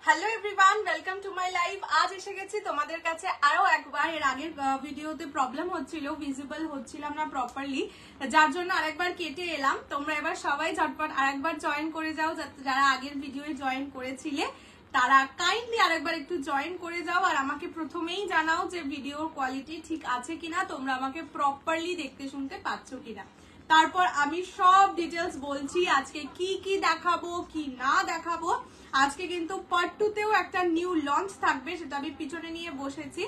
Hello everyone, welcome to my live. আজ এসে গেছি তোমাদের কাছে আরো একবার। এর আগের ভিডিওতে প্রবলেম হচ্ছিল, ভিজিবল হচ্ছিলাম না প্রপারলি, যার জন্য আরেকবার কেটে এলাম। তোমরা এবার সবাই ঝটপট আরেকবার জয়েন করে যাও, যারা আগের ভিডিওয়ে জয়েন করেছিলে তারা কাইন্ডলি আরেকবার একটু জয়েন করে যাও। আর আমাকে প্রথমেই জানাও যে ভিডিওর কোয়ালিটি ঠিক আছে কিনা, তোমরা আমাকে প্রপারলি দেখতে শুনতে পাচ্ছ কিনা। তারপর আমি সব ডিটেলস বলছি, আজকে কি কি দেখাবো কি না দেখাবো। আজকে কিন্তু পার্ট 2 তেও একটা নিউ লঞ্চ থাকবে, সেটা আমি পিছনে নিয়ে বসেছি।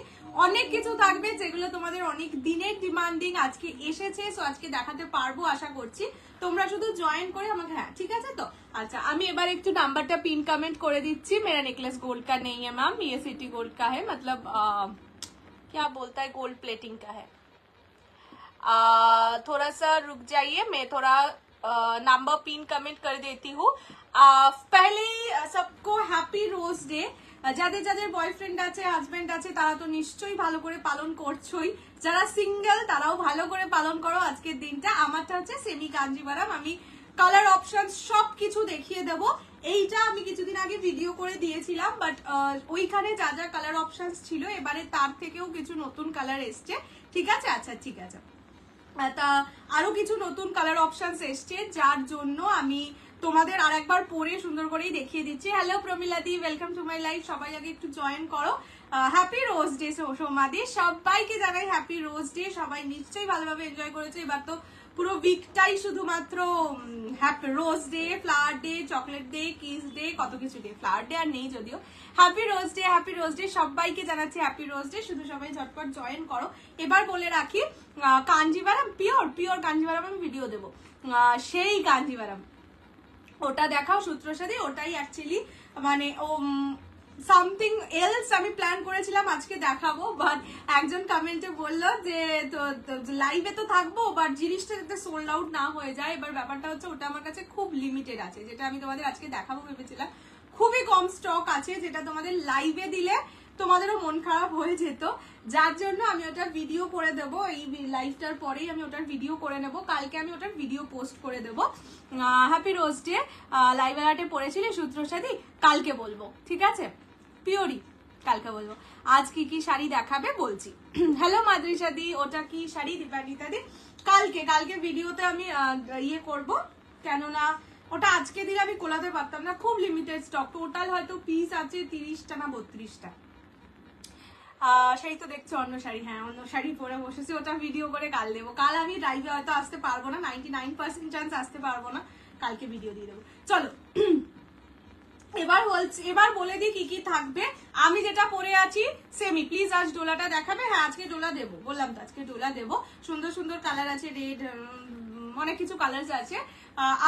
অনেক কিছু থাকবে যেগুলো তোমাদের অনেক দিনের ডিমান্ডিং আজকে এসেছে, সো আজকে দেখাতে পারবো আশা করছি। তোমরা শুধু জয়েন করে আমাকে, হ্যাঁ ঠিক আছে তো। আচ্ছা, আমি এবার একটু নাম্বারটা পিন কমেंट করে দিচ্ছি। मेरा नेकलेस गोल्ड का नहीं है मैम, ये सिटी गोल्ड का है, मतलब क्या बोलता है, गोल्ड प्लेटिंग का है। थोड़ा सा रुक जाइए, मैं थोड़ा नंबर पिन कमेंट कर देती हूँ। पहले सबको হ্যাপি রোজ ডে। যাদের যাদের বয়ফ্রেন্ড আছে, হাজবেন্ড আছে, তারা তো নিশ্চয়ই ভালো করে পালন করছোই। যারা সিঙ্গেল তারাও ভালো করে পালন করো আজকের দিনটা। আমারটা হচ্ছে সেমি কাঞ্জিভারাম। আমি কালার অপশন সবকিছু দেখিয়ে দেব। এইটা আমি কিছুদিন আগে ভিডিও করে দিয়েছিলাম, বাট ওইখানে যা যা কালার অপশন ছিল এবারে তার থেকেও কিছু নতুন কালার এসছে। ঠিক আছে, আচ্ছা ঠিক আছে। তা আরো কিছু নতুন কালার অপশনস এসছে, যার জন্য আমি তোমাদের আরেকবার পরে সুন্দর করেই দেখিয়ে দিচ্ছি। হ্যালো প্রমিলাদি, ওয়েলকাম টু মাই লাইফ। সবাই আগে একটু জয়েন করো। হ্যাপি রোজ ডে সোমাদি, সবাইকে জানাই হ্যাপি রোজ ডে। সবাই নিশ্চয়ই ভালোভাবে এনজয় করেছে। এবার তো পুরো উইকটাই শুধুমাত্র happy rose day, flower day, chocolate day, kiss day, কত কিছু ডে। ফ্লাওয়ার ডে আর নেই যদিও। Happy rose day, happy rose day, সবাইকে জানাচ্ছি হ্যাপি রোজ ডে। শুধু সবাই ঝটপট জয়েন করো। এবার বলে রাখি, কাঞ্জিভারাম পিওর কাঞ্জিভারাম আমি ভিডিও দেবো। সেই কাঞ্জিভারাম ওটা দেখাও সূত্রের সাথে, ওটাই অ্যাকচুয়ালি মানে সামথিং এলস আমি প্ল্যান করেছিলাম আজকে দেখাবো, বাট একজন কমেন্টে বললো যে লাইভে তো থাকবো, বাট জিনিসটা যাতে সোল্ড আউট না হয়ে যায়। এবার ব্যাপারটা হচ্ছে ওটা আমার কাছে খুব লিমিটেড আছে, যেটা আমি তোমাদের আজকে দেখাবো ভেবেছিলাম। খুবই কম স্টক আছে, যেটা তোমাদের লাইভে দিলে তোমাদেরও মন খারাপ হয়ে যেত। যার জন্য আমি ওটা ভিডিও করে দেব। এই লাইভটার পরেই আমি ওটার ভিডিও করে নেব। কালকে আমি ওটার ভিডিও পোস্ট করে দেব। Happy rose day. লাইভ আর্টে পড়েছিলে সূত্রের সাথে, কালকে বলবো, ঠিক আছে? পিওরি কালকে বলবো। আজ কি কি শাড়ি দেখাবে বলছি। হ্যালো মাদ্রিসা দি, ওটা কি শাড়ি দীপানিতা দি? কালকে ভিডিওতে আমি ইয়ে করব, কেননা ওটা আজকে দিলে আমি কোলাতে পারতাম না। খুব লিমিটেড স্টক, টোটাল হয়তো পিস আছে 30টা না 32টা। সেই তো দেখছো অন্য শাড়ি, হ্যাঁ অন্য শাড়ি পরে বসেছি, ওটা ভিডিও করে কাল দেবো। কাল আমি লাইভে হয়তো আসতে পারবো না, 99% চান্স আসতে পারবো না, কালকে ভিডিও দিয়ে দেবো। চলো এবার বলে দিই কি কি থাকবে। আমি যেটা পরে আছি সেমি, প্লিজ আজ ডোলাটা দেখাবে। হ্যাঁ আজকে ডোলা দেবো, বললাম তো আজকে ডোলা দেবো। সুন্দর সুন্দর কালার আছে, রেড, অনেক কিছু কালার আছে।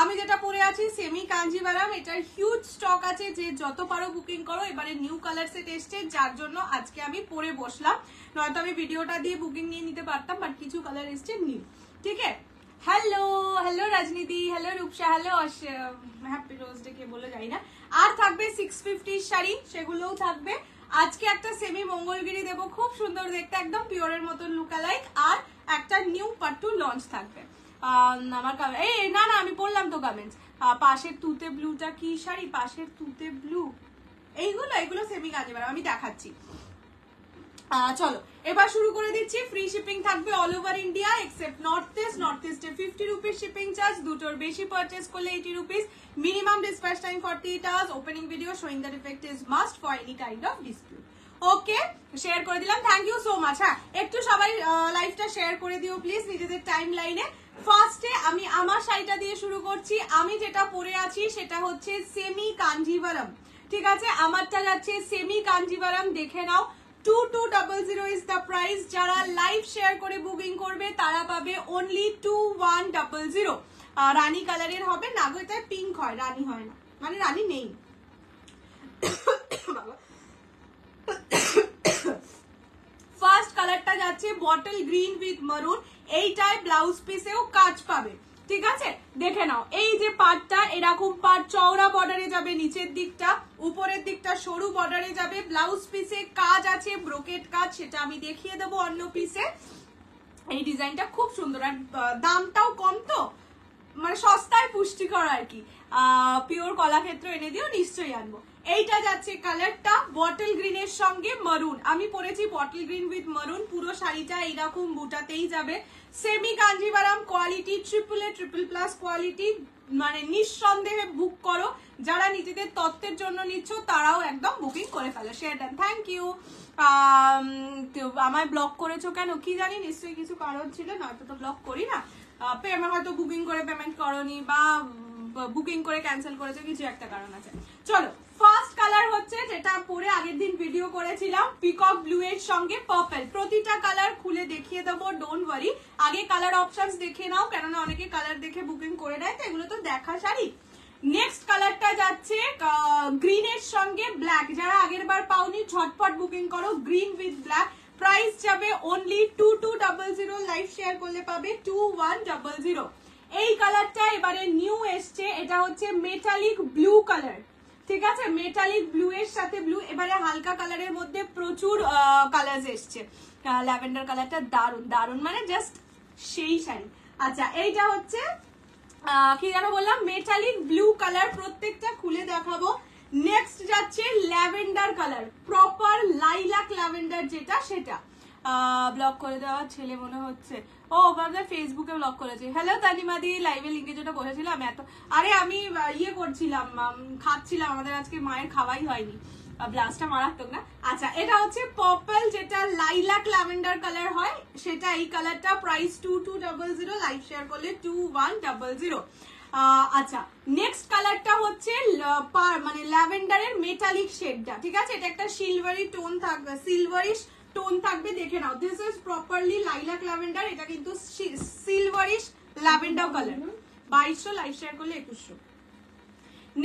আমি যেটা পরে আছি সেমি কাঞ্জিভারাম, এটার হিউজ স্টক আছে, যে যত পারো বুকিং করো। এবারে নিউ কালার সেট এসছে, যার জন্য আজকে আমি পরে বসলাম, নয়তো আমি ভিডিওটা দিয়ে বুকিং নিয়ে নিতে পারতাম, বাট কিছু কালার এসছে নিউ। ঠিক আছে, hello hello Rajniti, hello Rupsa, hello happy rose day কে বলে যাই না। আর থাকবে 650 শাড়ি, সেগুলোও থাকবে। আজকে একটা সেমি মঙ্গলগিরি দেবো, খুব সুন্দর দেখতে, একদম পিওরের মতন লুকালাইক। আর একটা নিউ পার্ট 2 লঞ্চ থাকবে। আমার এই না আমি বললাম তো কমেন্টস। পাশের তুতে ব্লুটা কি শাড়ি? পাশের তুতে ব্লু, এগুলো সেমি কাঞ্জিভারাম আমি দেখাচ্ছি। চলো এবার শুরু করে দিচ্ছি। ফ্রি শিপিং থাকবে all over India except north east. North ইস্টে 50 রুপিস শিপিং চার্জ, দুটোর বেশি পারচেস করলে 80 rupees. Minimum dispatch time 48 hours. Opening video showing the defect is must for any kind of dispute. Okay, share করে দিলাম, thank you so much. হ্যাঁ একটু সবাই লাইভটা শেয়ার করে দিও প্লিজ নিজেদের টাইম লাইনে। ফার্স্টে আমি আমার শাড়িটা দিয়ে শুরু করছি। আমি যেটা পরে আছি সেটা হচ্ছে সেমি কাঞ্জিভারাম, ঠিক আছে? আমারটা যাচ্ছে সেমি কাঞ্জিভারাম, দেখে নাও। 2200 ইজ দ্য প্রাইস। যারা লাইভ শেয়ার করে বুকিং করবে তারা পাবে অনলি 2100। রানী কালারের হবে না গো, এটা পিঙ্ক হয়, রানী হয় না, মানে রানী নেই। ফার্স্ট কালারটা যাচ্ছে বটল গ্রিন উইথ মারুন। এইটায় ব্লাউজ পিসেও কাজ পাবে, ঠিক আছে? দেখে নাও, এই যে পাটটা এরকম পাট চওড়া বর্ডারে যাবে, নিচের দিকটা, উপরের দিকটা সরু বর্ডারে যাবে। ব্লাউজ পিসে কাজ আছে, ব্রোকেট কাজ, সেটা আমি দেখিয়ে দেবো অন্য পিসে। এই ডিজাইনটা খুব সুন্দর, আর দামটাও কম, তো মানে সস্তায় পুষ্টিকর আর কি। পিওর কলাক্ষেত্র এনে দিও, নিশ্চয়ই আনবো। এইটা যাচ্ছে কালারটা বটল গ্রিনের সঙ্গে মারুন, আমি পরেছি বটল গ্রিন উইথ মারুন। পুরো শাড়িটা এইরকম বুটাতেই যাবে, semi Kanjivaram quality, triple plus quality, মানে নিঃসন্দেহে বুক করো। যারা নিজেদের তত্ত্বের জন্য নিচ্ছ তারাও একদম বুকিং করে ফেলো। সেটা থ্যাংক ইউ। আমায় ব্লক করেছো কেন কি জানি, নিশ্চয়ই কিছু কারণ ছিল, নয়তো তো ব্লক করি না। হয়তো বুকিং করে পেমেন্ট করনি বা বুকিং করে ক্যান্সেল করেছে, কিছু একটা কারণ আছে। চলো, ফার্স্ট কালার হচ্ছে যেটা পরে আগের দিন ভিডিও করেছিলাম, পিকক ব্লু এর সঙ্গে পার্পল। প্রতিটা কালার খুলে দেখিয়ে দেবো, ডোন্ট ওয়ারি। আগে কালার অপশনস দেখে নাও, কেননা অনেকে কালার দেখে বুকিং করে নেয়, তো এগুলো তো দেখা শাড়ি। নেক্সট কালারটা যাচ্ছে গ্রিনের সঙ্গে ব্ল্যাক। যারা আগের বার পাওনি ঝটপট বুকিং করো, গ্রিন উইথ ব্ল্যাক। প্রাইস যাবে অনলি 2200, লাইভ শেয়ার করলে পাবে 2100। এই কালারটা এবারে নিউ এসছে, এটা হচ্ছে মেটালিক ব্লু কালার, ঠিক আছে, মেটালিক ব্লু এর সাথে ব্লু। এবারে হালকা কালারের মধ্যে প্রচুর কালার এসছে। ল্যাভেন্ডার কালারটা দারুন দারুন, মানে জাস্ট সেই শাড়ি। আচ্ছা, এইটা হচ্ছে কি যেন বললাম, মেটালিক ব্লু কালার, প্রত্যেকটা খুলে দেখাবো। নেক্সট যাচ্ছে lavender colour, proper lilac lavender যেটা, সেটা। ব্লক করে দেওয়া ছেলে মনে হচ্ছে, ও আমাদের ফেসবুকে ব্লক করেছে। হ্যালো তানিমাদি, লাইভে লিঙ্কে যেটা বসেছিলাম এত, আরে আমি ইয়ে করছিলাম, খাচ্ছিলাম, আমাদের আজকে মায়ের খাওয়াই হয়নি, ব্লাস্টটা মারাত্মক না। আচ্ছা, এটা হচ্ছে পার্পল, যেটা লাইলাক ল্যাভেন্ডার কালার হয় সেটা, এই কালারটা। প্রাইস 2200, লাইভ শেয়ার করলে 2100। আচ্ছা, নেক্সট কালারটা হচ্ছে মানে ল্যাভেন্ডারের মেটালিক শেডটা, ঠিক আছে, এটা একটা সিলভারি টোন থাকবে, সিলভারিশ টোন থাকবে, দেখে নাও। This is properly lilac lavender, এটা কিন্তু silverish lavender colour. 2200, live share করলে 2100।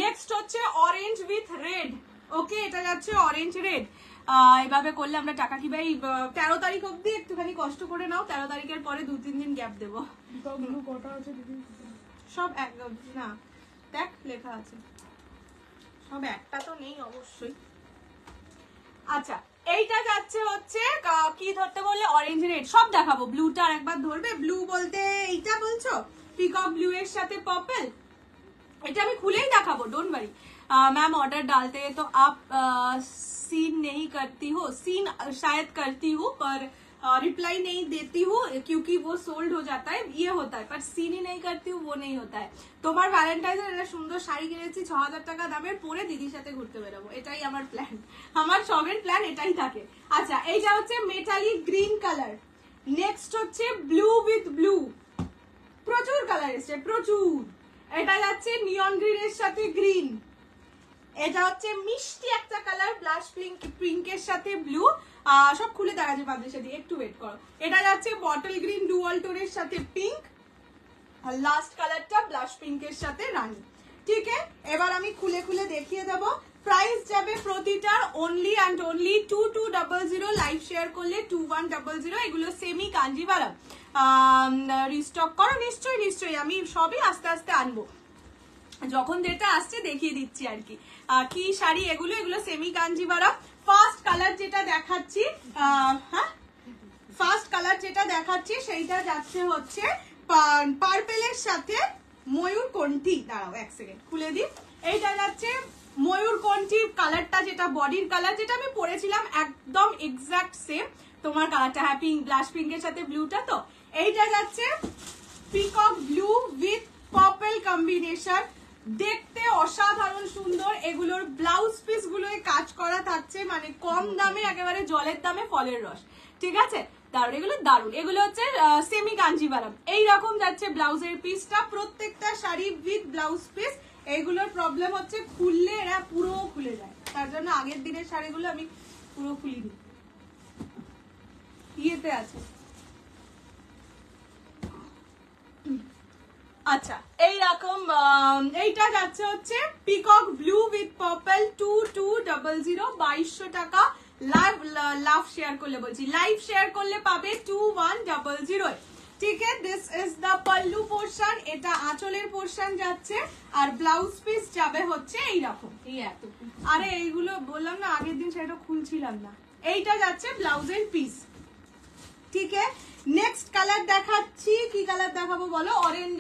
নেক্সট হচ্ছে অরেঞ্জ উইথ রেড, ওকে, এটা যাচ্ছে অরেঞ্জ রেড। এভাবে করলে আমরা টাকা কি ভাই 13 তারিখ অব্দি একটুখানি কষ্ট করে নাও, 13 তারিখের পরে 2-3 দিন গ্যাপ দেবো। সব এক না, দেখ লেখা আছে, সব একটা তো নেই অবশ্যই। আচ্ছা, এইটা যাচ্ছে হচ্ছে কি ধরতে বললে, অরেঞ্জ রেড, সব দেখাবো। ব্লুটা আরেকবার ধরবে, ব্লু বলতে এইটা বলছো, পিকক ব্লু এর সাথে পার্পল, এটা আমি খুলেই দেখাবো, डोंट वरी। मैम ऑर्डर डालते हैं तो आप सीन नहीं करती हो? सीन शायद करती हूँ पर रिप्लाई नहीं देती हूँ क्योंकि वो सोल्ड हो जाता है, ये होता है, पर सीन ही नहीं करती हूँ, वो नहीं होता है। তোমার ভ্যালেন্টাইনের একটা সুন্দর শাড়ি কিনেছি 6000 টাকা দামের, পরে দিদির সাথে ঘুরতে বেরোবো, এটাই আমার প্ল্যান, আমার সবের প্ল্যান এটাই থাকে। আচ্ছা, এইটা হচ্ছে মেটালিক গ্রিন কালার। নেক্সট হচ্ছে ব্লু উইথ ব্লু, প্রচুর কালার এসছে, প্রচুর। এটা যাচ্ছে নিয়ন গ্রিনের সাথে গ্রিন, এটা হচ্ছে মিষ্টি একটা কালার, ব্লাশ পিঙ্কের সাথে ব্লু। সব খুলে দেখা যাচ্ছে বাদের সাথে, একটু ওয়েট করো। এটা যাচ্ছে বটল গ্রিন ডুয়াল টোনের সাথে পিঙ্ক, আর লাস্ট কালারটা ব্লাশ পিঙ্কের সাথে রানী। ঠিক আছে, এবার আমি খুলে খুলে দেখিয়ে দেবো। প্রাইস যাবে প্রতিটার only and only 2200, live share করলে 2100। এগুলো সেমি কাঞ্জিভারাম, রিস্টক করো, নিশ্চয়ই নিশ্চয়ই, আমি সবই আস্তে আস্তে আনবো, যখন যেটা আসছে দেখিয়ে দিচ্ছি আর কি। কি শাড়ি এগুলো, এগুলো সেমি কাঞ্জিভারাম। ফার্স্ট কালার যেটা দেখাচ্ছি, হ্যাঁ ফার্স্ট কালার যেটা দেখাচ্ছি সেইটা যাচ্ছে হচ্ছে পার্পেলের সাথে ময়ূরকণ্ঠী। দাঁড়াও এক সেকেন্ড খুলে দিই। এইটা যাচ্ছে ময়ূরকণ্ঠী কালারটা, যেটা বডির কালার, যেটা আমি পরেছিলাম একদম এক্সাক্ট সেম তোমার কালারটা, হ্যাঁ পিঙ্ক, ব্লাশ পিঙ্কের সাথে ব্লুটা। তো এইটা যাচ্ছে peacock blue with purple combination, দেখতে অসাধারণ সুন্দর। এগুলোর ব্লাউজ পিস গুলোয় কাজ করা থাকছে, মানে কম দামে, একেবারে জলের দামে ফলের রস, ঠিক আছে, দারুন, এগুলো দারুন। এগুলো হচ্ছে সেমি কাঞ্জিভারাম। এইরকম যাচ্ছে ব্লাউজের পিসটা, প্রত্যেকটা শাড়ি উইথ ব্লাউজ পিস। এইগুলোর প্রবলেম হচ্ছে খুললে এরা পুরো খুলে যায়, তার জন্য আগের দিনের শাড়িগুলো আমি পুরো খুলিনি, ইয়েতে আছে। আচ্ছা, এইরকম এইটা যাচ্ছে হচ্ছে পিকক ব্লু উইথ পার্পল 2200, 2200 টাকা। লাভ শেয়ার করলে বলছি, লাইভ শেয়ার করলে পাবে 2100। ঠিক আছে, this is the pallu portion, এটা আঁচলের পোর্শন যাচ্ছে, আর ব্লাউজ পিস যাবে হচ্ছে এইরকম, এই এত। আরে এইগুলো বললাম না আগের দিন, সেটা খুলছিলাম না। এইটা যাচ্ছে ব্লাউজের পিস, ঠিক আছে। নেক্সট কালার দেখাচ্ছি, কি কালার দেখাবো বলো? অরেঞ্জ,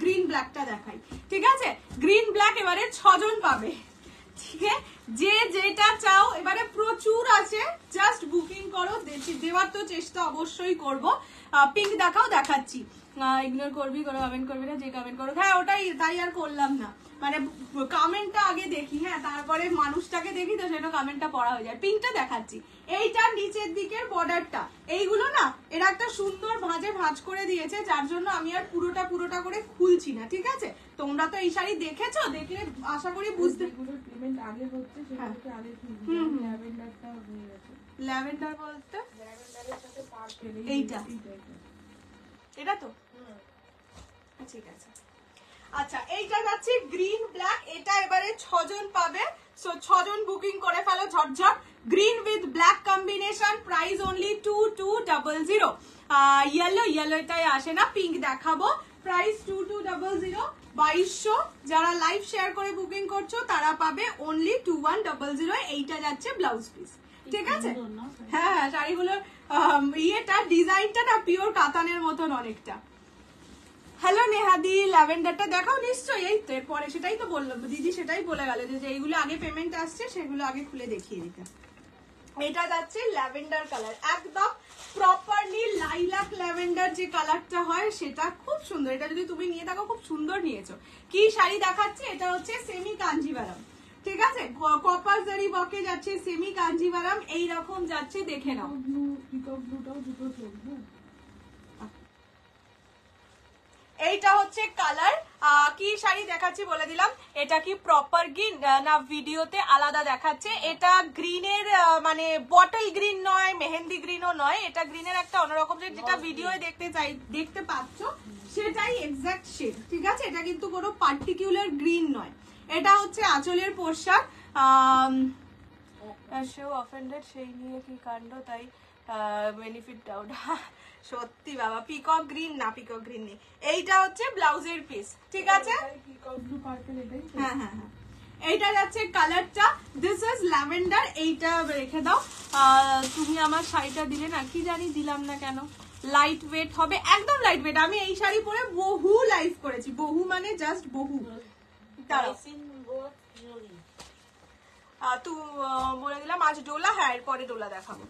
গ্রিন ব্ল্যাকটা দেখাই, ঠিক আছে? গ্রিন ব্ল্যাক এবারে 6 জন পাবে, ঠিক আছে? যে যেটা চাও এবারে প্রচুর আছে, জাস্ট বুকিং করো, দেওয়ার তো চেষ্টা অবশ্যই করব। পিঙ্ক দেখাও, দেখাচ্ছি। ইগনোর করবি, কোনো কমেন্ট করবি না, যে কমেন্ট করো। হ্যাঁ ওটাই, তাই আর করলাম না, মানে কমেন্টটা আগে দেখি, হ্যাঁ তারপরে মানুষটাকে দেখি, তো সেটা কমেন্টটা পড়া হয়ে যায়। পিঙ্কটা দেখাচ্ছি, এইটা নিচের দিকের বর্ডারটা, এইগুলো না এরা একটা সুন্দর ভাঁজ করে দিয়েছে, যার জন্য আমি আর পুরোটা করে খুলছি না, ঠিক আছে? তোমরা তো এই শাড়ি দেখেছো, দেখলে আশা করি বুঝতে। পেমেন্ট আগে হচ্ছে, সেটাকে আগে ল্যাভেন্ডারটা হয়ে গেছে। ল্যাভেন্ডার বলতে ল্যাভেন্ডারের সাথে পার্পল, এইটা, এটা তো ঠিক আছে। আচ্ছা এইটা যাচ্ছে গ্রিন ব্ল্যাক, এটা এবারে 6 জন পাবে, সো 6 জন বুকিং করে ফেলো ঝটঝট। Green with black combination, price only 2200। Yellow এটাই আসে না, পিঙ্ক দেখাবো, প্রাইস 2200, 2200। যারা লাইভ শেয়ার করে বুকিং করছো তারা পাবে অনলি 2100। এইটা যাচ্ছে ব্লাউজ পিস, ঠিক আছে? হ্যাঁ শাড়িগুলোর ইয়েটা, ডিজাইনটা না পিওর কাতানের মতন অনেকটা। হ্যালো নেহাদি, ল্যাভেন্ডারটা দেখাও নিশ্চয়ই। এই তো এরপরে সেটাই তো বললাম, দিদি সেটাই বলে গেল যে এইগুলো আগে পেমেন্ট আসছে, সেগুলো আগে খুলে দেখিয়ে দিতে। এটা যাচ্ছে ল্যাভেন্ডার কালার, একদম প্রপারলি লাইলাক ল্যাভেন্ডার যে কালারটা হয় সেটা খুব সুন্দর। এটা যদি তুমি নিয়ে থাকো খুব সুন্দর নিয়েছো। কি শাড়ি দেখাচ্ছে? এটা হচ্ছে সেমি কাঞ্জিভারাম, ঠিক আছে? কপার জারি বকে যাচ্ছে, সেমি কাঞ্জিভারাম এইরকম যাচ্ছে, দেখে নাও। এইটা হচ্ছে কালার। কি শাড়ি দেখাচ্ছি বলে দিলাম, এটা কি প্রপার গ্রিন না ভিডিওতে আলাদা দেখাচ্ছে? এটা গ্রিনের মানে বটল গ্রিন নয়, মেহেন্দি গ্রিনও নয়, এটা গ্রিনের একটা অন্যরকম, যেটা ভিডিওতে দেখতে পাচ্ছ সেটাই এক্সাক্ট শেড, ঠিক আছে? এটা কিন্তু কোনো পার্টিকুলার গ্রিন নয়। এটা হচ্ছে আঁচলের পোশাক। সেও অফেন্ডেড, সেই নিয়ে কি কাণ্ড, তাই বেনিফিট ডাউট। সত্যি বাবা, পিকক গ্রিন না, পিকক গ্রিন নেই। এইটা হচ্ছে ব্লাউজের পিস, ঠিক আছে? হ্যাঁ হ্যাঁ হ্যাঁ, এইটা যাচ্ছে কালারটা, দিস ইজ ল্যাভেন্ডার। এইটা রেখে দাও। তুমি আমার শাড়িটা দিলে না, কি জানি দিলাম না কেন। লাইট ওয়েট হবে, একদম লাইট ওয়েট। আমি এই শাড়ি পরে বহু লাইভ করেছি, বহু মানে জাস্ট বহু। বলে দিলাম আজ ডোলা, হ্যাঁ এরপরে ডোলা দেখাবো।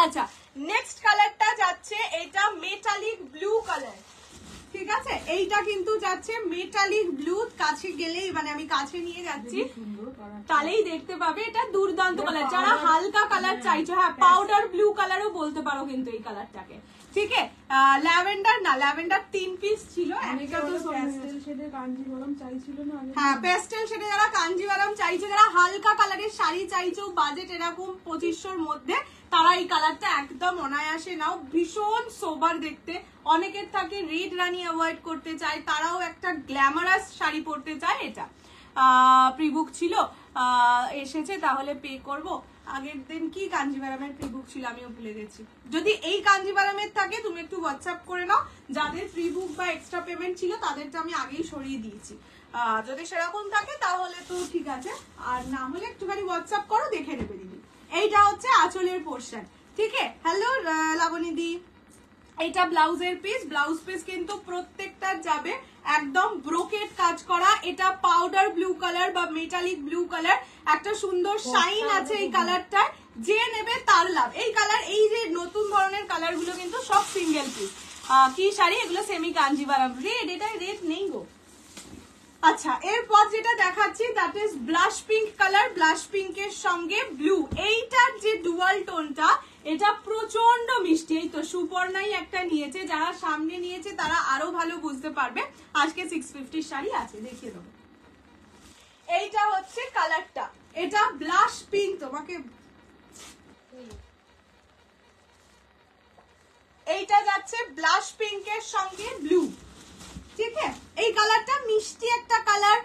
আচ্ছা নেক্সট কালারটা যাচ্ছে, এটা মেটালিক ব্লু কালার, ঠিক আছে? এইটা কিন্তু যাচ্ছে মেটালিক ব্লু, কাছে গেলেই মানে আমি কাছে নিয়ে যাচ্ছি তাহলেই দেখতে পাবে, এটা দুর্দান্ত কালার। যারা হালকা কালার চাইছো, হ্যাঁ পাউডার ব্লু কালারও বলতে পারো কিন্তু এই কালারটাকে, ঠিক আছে? ল্যাভেন্ডার না, ল্যাভেন্ডার 3 পিস ছিল, একটা তো প্যাস্টেল শেডে কাঞ্জিভারাম চাইছিল না। হ্যাঁ প্যাস্টেল শেডে যারা কাঞ্জিভারাম চাইছো, যারা হালকা কালারের শাড়ি চাইছো, বাজেট এরকম 2500-র মধ্যে, তারা এই কালারটা একদম অনায়াসে নাও। ভীষণ সোবার দেখতে, অনেকের থাকে রেড রানী অ্যাভয়েড করতে চায়, তারাও একটা গ্ল্যামারাস শাড়ি পরতে চায়। এটা প্রিবুক ছিল, এসেছে, তাহলে পে করব। আগের দিন কি কাঞ্জিভারামের প্রিবুক ছিল আমিও ভুলে গেছি। যদি এই কাঞ্জিভারামের থাকে তুমি একটু হোয়াটসঅ্যাপ করে নাও, যাদের প্রিবুক বা এক্সট্রা পেমেন্ট ছিল তাদেরটা আমি আগেই সরিয়ে দিয়েছি। যদি সেরকম থাকে তাহলে তো ঠিক আছে, আর না হলে একটুখানি হোয়াটসঅ্যাপ করো, দেখে নেবে দিদি। এইটা হচ্ছে আঁচলের পোর্শন, ঠিক আছে? হ্যালো লাবণী দি, এইটা ব্লাউজের পিস। ব্লাউজ পিস কিন্তু প্রত্যেকটা যাবে একদম ব্রোকেট কাজ করা। এটা পাউডার ব্লু কালার বা মেটালিক ব্লু কালার, একটা সুন্দর শাইন আছে এই কালারটায়, যে নেবে তার লাভ। এই কালার, এই যে নতুন ধরনের কালার গুলো কিন্তু সব সিঙ্গেল পিস। কি শাড়ি এগুলো? সেমি কাঞ্জিভারাম রেড, এটা রেড নেই গো। আচ্ছা এরপর যেটা দেখাচ্ছি that is blush pink colour, blush পিঙ্কের সঙ্গে ব্লু। এইটার যে ডুয়াল টোনটা, এটা প্রচন্ড মিষ্টি। এই তো সুপর্ণাই একটা নিয়েছে, যারা সামনে নিয়েছে তারা আরো ভালো বুঝতে পারবে। আজকে 650 শাড়ি আছে, দেখিয়ে দেবো। এইটা হচ্ছে কালারটা, এটা ব্লাশ পিঙ্ক। তোমাকে এইটা যাচ্ছে ব্লাশ পিঙ্কের সঙ্গে ব্লু, ঠিক আছে? এই কালারটা মিষ্টি একটা কালার,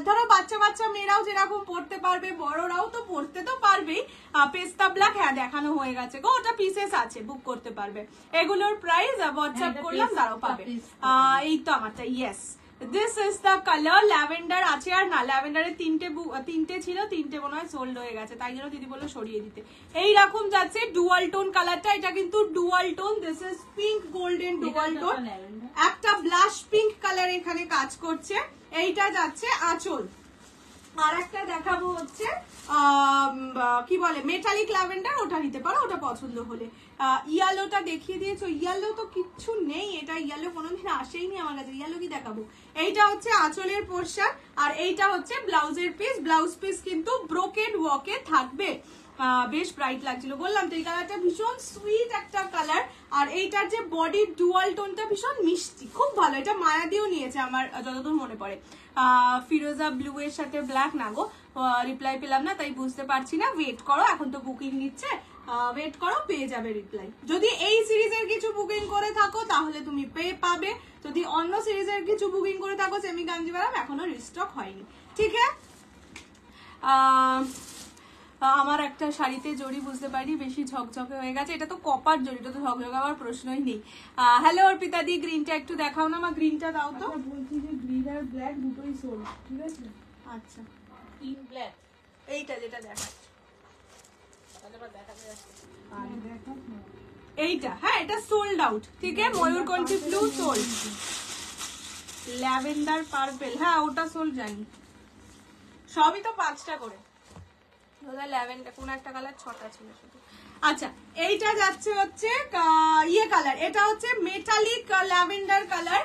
ধরো বাচ্চা বাচ্চা মেয়েরাও যেরকম পড়তে পারবে, বড়রাও তো পড়তে তো পারবেই। পেস্তা ব্ল্যাক, হ্যাঁ দেখানো হয়ে গেছে গো, ওটা পিসেস আছে, বুক করতে পারবে। এগুলোর প্রাইস হোয়াটসঅ্যাপ করলাম, তারাও পাবে। এই তো আমারটা, yes this is the colour. Lavender আছে আর না, ল্যাভেন্ডারের তিনটে ছিল, তিনটে মনে হয় সোল্ড হয়ে গেছে, তাই জন্য দিদি বললো সরিয়ে দিতে। এইরকম যাচ্ছে ডুয়াল টোন কালারটা, এটা কিন্তু dual tone. This is pink golden dual tone, একটা ব্লাশ পিঙ্ক কালার এখানে কাজ করছে। এইটা যাচ্ছে আঁচল। আর একটা দেখাবো হচ্ছে কি বলে মেটালিক ল্যাভেন্ডার, ওটা নিতে পারো, ওটা পছন্দ হলে। ইয়ালোটা দেখিয়ে দিয়েছো, ইয়ালো তো কিচ্ছু নেই, এটা ইয়ালো কোনোদিন আসেইনি আমার কাছে, ইয়ালো কি দেখাবো। এইটা হচ্ছে আঁচলের পোর্শন, আর এইটা হচ্ছে ব্লাউজের পিস। ব্লাউজ পিস কিন্তু ব্রোকেড ওয়ার্কে থাকবে। বেশ ব্রাইট লাগছিল, বললাম তো এই কালারটা ভীষণ সুইট একটা কালার। আর এইটার যে বডির ডুয়াল টোনটা ভীষণ মিষ্টি, খুব ভালো। এটা মায়া দিয়েও নিয়েছে আমার যতদূর মনে পড়ে। ফিরোজা ব্লু এর সাথে ব্ল্যাক না গো, রিপ্লাই পেলাম না, তাই বুঝতে পারছি না। ওয়েট করো, এখন তো বুকিং নিচ্ছে, ওয়েট করো, পেয়ে যাবে রিপ্লাই। যদি এই সিরিজের কিছু বুকিং করে থাকো তাহলে তুমি পাবে, যদি অন্য সিরিজের কিছু বুকিং করে থাকো সেমি কাঞ্জিভারাম এখনো রিস্টক হয়নি, ঠিক আছে। আমার একটা শাড়িতে জড়ি বুঝতে পারি বেশি ঝকঝকে হয়ে গেছে, এটা তো কপার জড়ি, এটা তো ঝকঝকে হওয়ার প্রশ্নই নেই। হ্যালো অর্পিতা দি, গ্রিনটা একটু দেখাও না, আমার গ্রিনটা দাও তো। বলছি যে গ্রিন আর ব্ল্যাক দুটোই সোল্ড, ঠিক আছে। আচ্ছা, গ্রিন ব্ল্যাক এইটা যেটা দেখাচ্ছ আর এইটা, হ্যাঁ এটা সোল্ড আউট, ঠিক আছে। ময়ূরকণ্ঠী ব্লু সোল্ড, ল্যাভেন্ডার পার্পল, হ্যাঁ ওটা সোল্ড জানি। সবই তো 5টা করে, ল্যাভেন্ডার কোন একটা কালার 6টা ছিল শুধু। আচ্ছা, এইটা যাচ্ছে হচ্ছে ইয়ে কালার, এটা হচ্ছে মেটালিক ল্যাভেন্ডার কালার।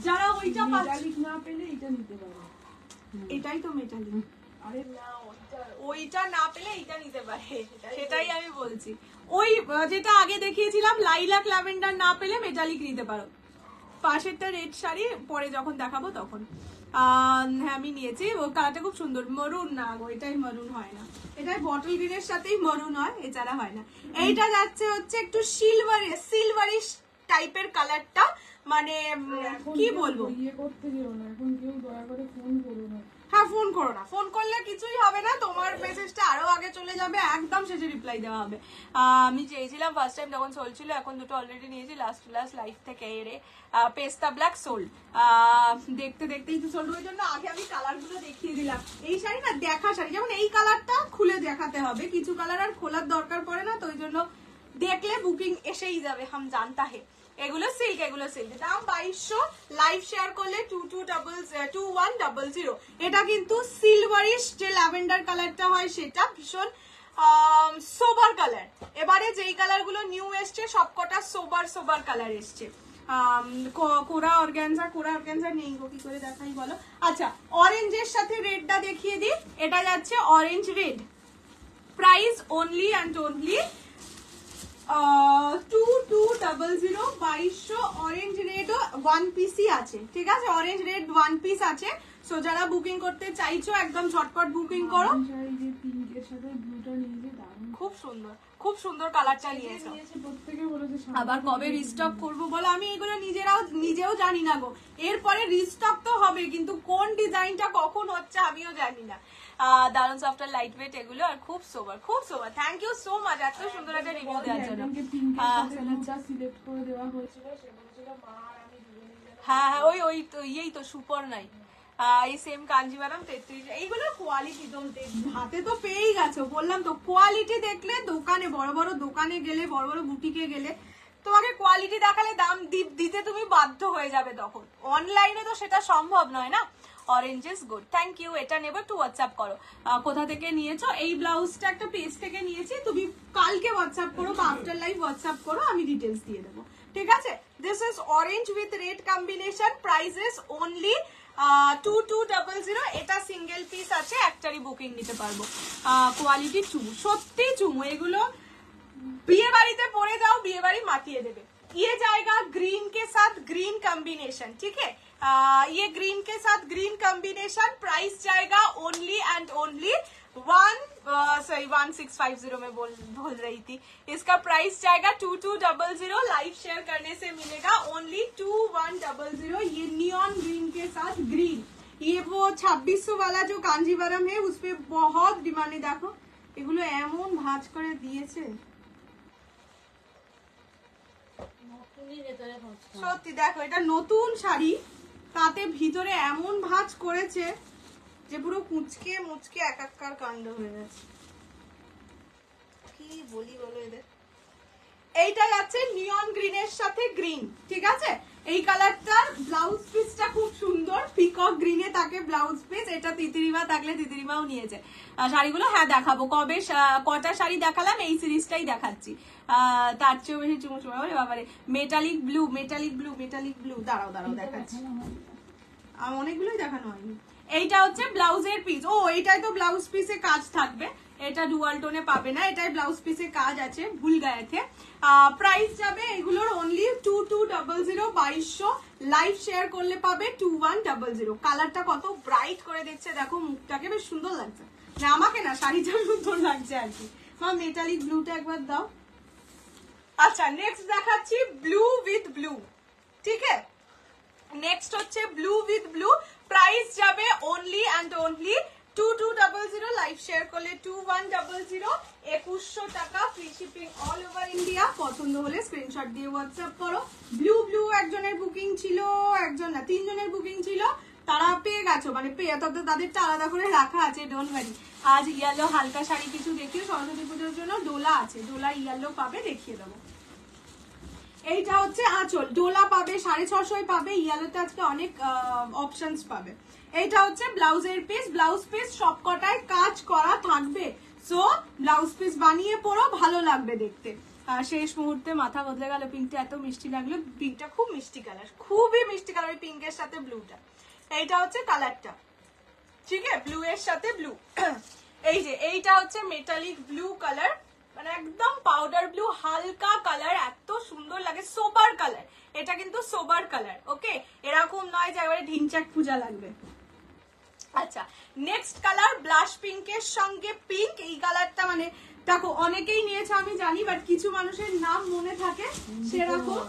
যারা ওইটা মেটালিক না পেলে এটা নিতে পারো, এটাই তো মেটালিক। আরে না, ওইটা না পেলে এইটা নিতে পারে, সেটাই আমি বলছি। ওই যেটা আগে দেখিয়েছিলাম লাইলাক ল্যাভেন্ডার না পেলে মেটালিক নিতে পারো। পাশেরটা রেড শাড়ি, পরে যখন দেখাবো তখন। হ্যাঁ আমি নিয়েছি, ও কালারটা খুব সুন্দর। মরুন না গো, এটাই মরুন হয় না, এটাই বটল গ্রিনের সাথেই মরুন হয়, এছাড়া হয় না। এইটা যাচ্ছে হচ্ছে একটু সিলভারিশ টাইপের কালারটা, মানে কি বলবো, ইয়ে করতে যেও না এখন, কেউ দয়া করে ফোন করো না। হ্যাঁ ফোন করো না, ফোন করলে কিছুই হবে না, তোমার মেসেজটা আরো আগে চলে যাবে, একদম শেষে রিপ্লাই দেওয়া হবে। আমি চেয়েছিলাম ফার্স্ট টাইম যখন চলছিল, এখন দুটো অলরেডি নিয়েছি লাস্ট লাইফ থেকে এরে। পেস্তা ব্ল্যাক সোল্ড, দেখতে দেখতেই তো সোল্ড, ওই জন্য আগে আমি কালার গুলো দেখিয়ে দিলাম। এই শাড়ি না দেখা শাড়ি, যেমন এই কালারটা খুলে দেখাতে হবে, কিছু কালার আর খোলার দরকার পড়ে না, তো ওই জন্য দেখলে বুকিং এসেই যাবে, হাম জানতা হে। এগুলো সিল্ক, এগুলো সিল্ক, দাম 2200, লাইভ শেয়ার করলে 2100। এটা কিন্তু সিলভারিশ যে ল্যাভেন্ডার কালারটা হয় সেটা, ভীষণ সোবার কালার। এবারে যেই কালার গুলো নিউ এসছে সবকটা সোবার কালার এসছে। কোরা অর্গানজা নেই গো, কি করে দেখাই বলো। আচ্ছা, অরেঞ্জের সাথে রেডটা দেখিয়ে দিই, এটা যাচ্ছে orange red. Price only and only 2200। 2200 orange red one পিসই আছে, ঠিক আছে। অরেঞ্জ রেড ওয়ান পিস আছে, সো যারা বুকিং করতে চাইছো একদম ঝটপট বুকিং করো। যে পিঙ্কের সাথে ব্লুটা নিয়েছে, দারুণ, খুব সুন্দর কালারটা নিয়েছো। প্রত্যেকে বলেছে আবার কবে রিস্টক করবো বলো, আমি এগুলো নিজেও জানি না গো। এরপরে রিস্টক তো হবে, কিন্তু কোন ডিজাইনটা কখন হচ্ছে আমিও জানি না। দারুন সফটার লাইট ওয়েট এগুলো, আর খুব সোবার। থ্যাংক ইউ সো মাচ এত সুন্দর একটা রিভিউ দেওয়ার জন্য। হ্যাঁ ওই তো ইয়েই তো সুপার নাই, এই সেম কাঞ্জিভারাম 33। এইগুলো কোয়ালিটি হাতে তো পেয়েই গেছো, বললাম তো কোয়ালিটি দেখলে দোকানে, বড় বড় দোকানে গেলে, বড় বড় বুটিকে গেলে তোমাকে কোয়ালিটি দেখালে দাম দিতে তুমি বাধ্য হয়ে যাবে, তখন অনলাইনে তো সেটা সম্ভব নয় না। Orange is good, thank you. এটা নেবে, একটু হোয়াটসঅ্যাপ করো কোথা থেকে নিয়েছো। এই ব্লাউজটা একটা পেজ থেকে নিয়েছি, তুমি কালকে হোয়াটসঅ্যাপ করো বা আফটার লাইভ হোয়াটসঅ্যাপ করো, আমি ডিটেলস দিয়ে দেবো, ঠিক আছে। This is orange with red combination, price is only 2200। এটা সিঙ্গেল পিস আছে, একটারই বুকিং নিতে পারবো। কোয়ালিটি চুমু, সত্যি চুমু, এগুলো বিয়ে বাড়িতে পরে যাও, বিয়ে বাড়ি মাতিয়ে দেবে। ये जाएगा ग्रीन के साथ ग्रीन कॉम्बिनेशन, ठीक है। ये ग्रीन के साथ ग्रीन कॉम्बिनेशन, प्राइस जाएगा ओनली एंड ओनली 1650 में बोल रही थी। इसका प्राइस जाएगा 2200। लाइव शेयर करने से मिलेगा ओनली 2100। ये नियॉन ग्रीन के साथ ग्रीन, ये वो 2600 वाला जो कांजीवरम है उसपे बहुत डिमांड है। देखो এগুলো এমন ভাঁজ করে দিয়েছে, সত্যি। দেখো এটা নতুন শাড়ি, তাতে ভিতরে এমন ভাঁজ করেছে যে পুরো কুচকে মুচকে একাকার কাণ্ড হয়ে গেছে। কি বলি বলো এদের। এইটা যাচ্ছে নিয়ন গ্রিনের সাথে গ্রিন, ঠিক আছে। এই কালারটার ব্লাউজ পিসটা খুব সুন্দর, পিকক গ্রিনে থাকে ব্লাউজ পিস। এটা তিতিরিমা থাকলে তিতিরিমাও নিয়েছে শাড়িগুলো। হ্যাঁ দেখাবো, কবে কটা শাড়ি দেখালাম, এই সিরিজটাই দেখাচ্ছি। তার চেয়েও বেশি চুমুচুমা বাবারে। Metallic blue, metallic blue, metallic blue, দাঁড়াও দাঁড়াও দেখাচ্ছি। অনেকগুলোই দেখানো হয়নি। এইটা হচ্ছে ব্লাউজের পিস। ও এইটাই তো ব্লাউজ পিসে কাজ থাকবে, এটা ডুয়াল টোনে পাবে না, এটাই ব্লাউজ পিসে কাজ আছে, ভুল গায়েতে। প্রাইস যাবে এগুলোর অনলি 2200, 2200। লাইভ শেয়ার করলে পাবে 2100। কালারটা কত ব্রাইট করে দিচ্ছে দেখো, মুখটাকে বেশ সুন্দর লাগছে। না আমাকে না, শাড়িটা সুন্দর লাগছে আর কি। মা মেটালিক ব্লুটা একবার দাও। আচ্ছা নেক্সট দেখাচ্ছি ব্লু উইথ ব্লু, ঠিক আছে। নেক্সট হচ্ছে ব্লু উইথ ব্লু। প্রাইস যাবে only and only 2200। Live share করলে 2100। 2100 টাকা, free shipping all over India. পছন্দ হলে স্ক্রিনশট দিয়ে হোয়াটসঅ্যাপ করো। ব্লু ব্লু একজনের বুকিং ছিল, একজন না 3 জনের বুকিং ছিল, তারা পেয়ে গেছো, মানে তাদেরটা আলাদা করে রাখা আছে, ডোন্ট ওয়ারি। আজ ইয়েলো হালকা শাড়ি কিছু দেখিয়ে, সরস্বতী পুজোর জন্য ডোলা আছে, ডোলা ইয়েলো পাবে, দেখিয়ে দেবো। এইটা হচ্ছে আঁচল, ডোলা পাবে 650 পাবে, ইয়েলোতে আজকে অনেক অপশনস পাবে। এইটা হচ্ছে ব্লাউজের পিস। ব্লাউজ পিস সবকটায় কাজ করা থাকবে, সো ব্লাউজ পিস বানিয়ে পরো, ভালো লাগবে দেখতে। শেষ মুহূর্তে মাথা বদলে গেল, পিঙ্কটা এত মিষ্টি লাগলো। পিঙ্কটা খুব মিষ্টি কালার, খুবই মিষ্টি কালার, ওই পিঙ্কের সাথে ব্লুটা। এইটা হচ্ছে কালারটা, ঠিক আছে, ব্লু এর সাথে ব্লু। এই যে এইটা হচ্ছে মেটালিক ব্লু কালার, মানে একদম পাউডার ব্লু, হালকা কালার, এত সুন্দর লাগে, সোবার কালার। এটা কিন্তু সোবার কালার, ওকে, এরকম নয় যে একেবারে ঢিনচাক পূজা লাগবে। আচ্ছা নেক্সট কালার ব্লাশ পিঙ্কের সঙ্গে পিঙ্ক। এই কালারটা মানে দেখো অনেকেই নিয়েছে আমি জানি, বাট কিছু মানুষের নাম মনে থাকে সেরকম।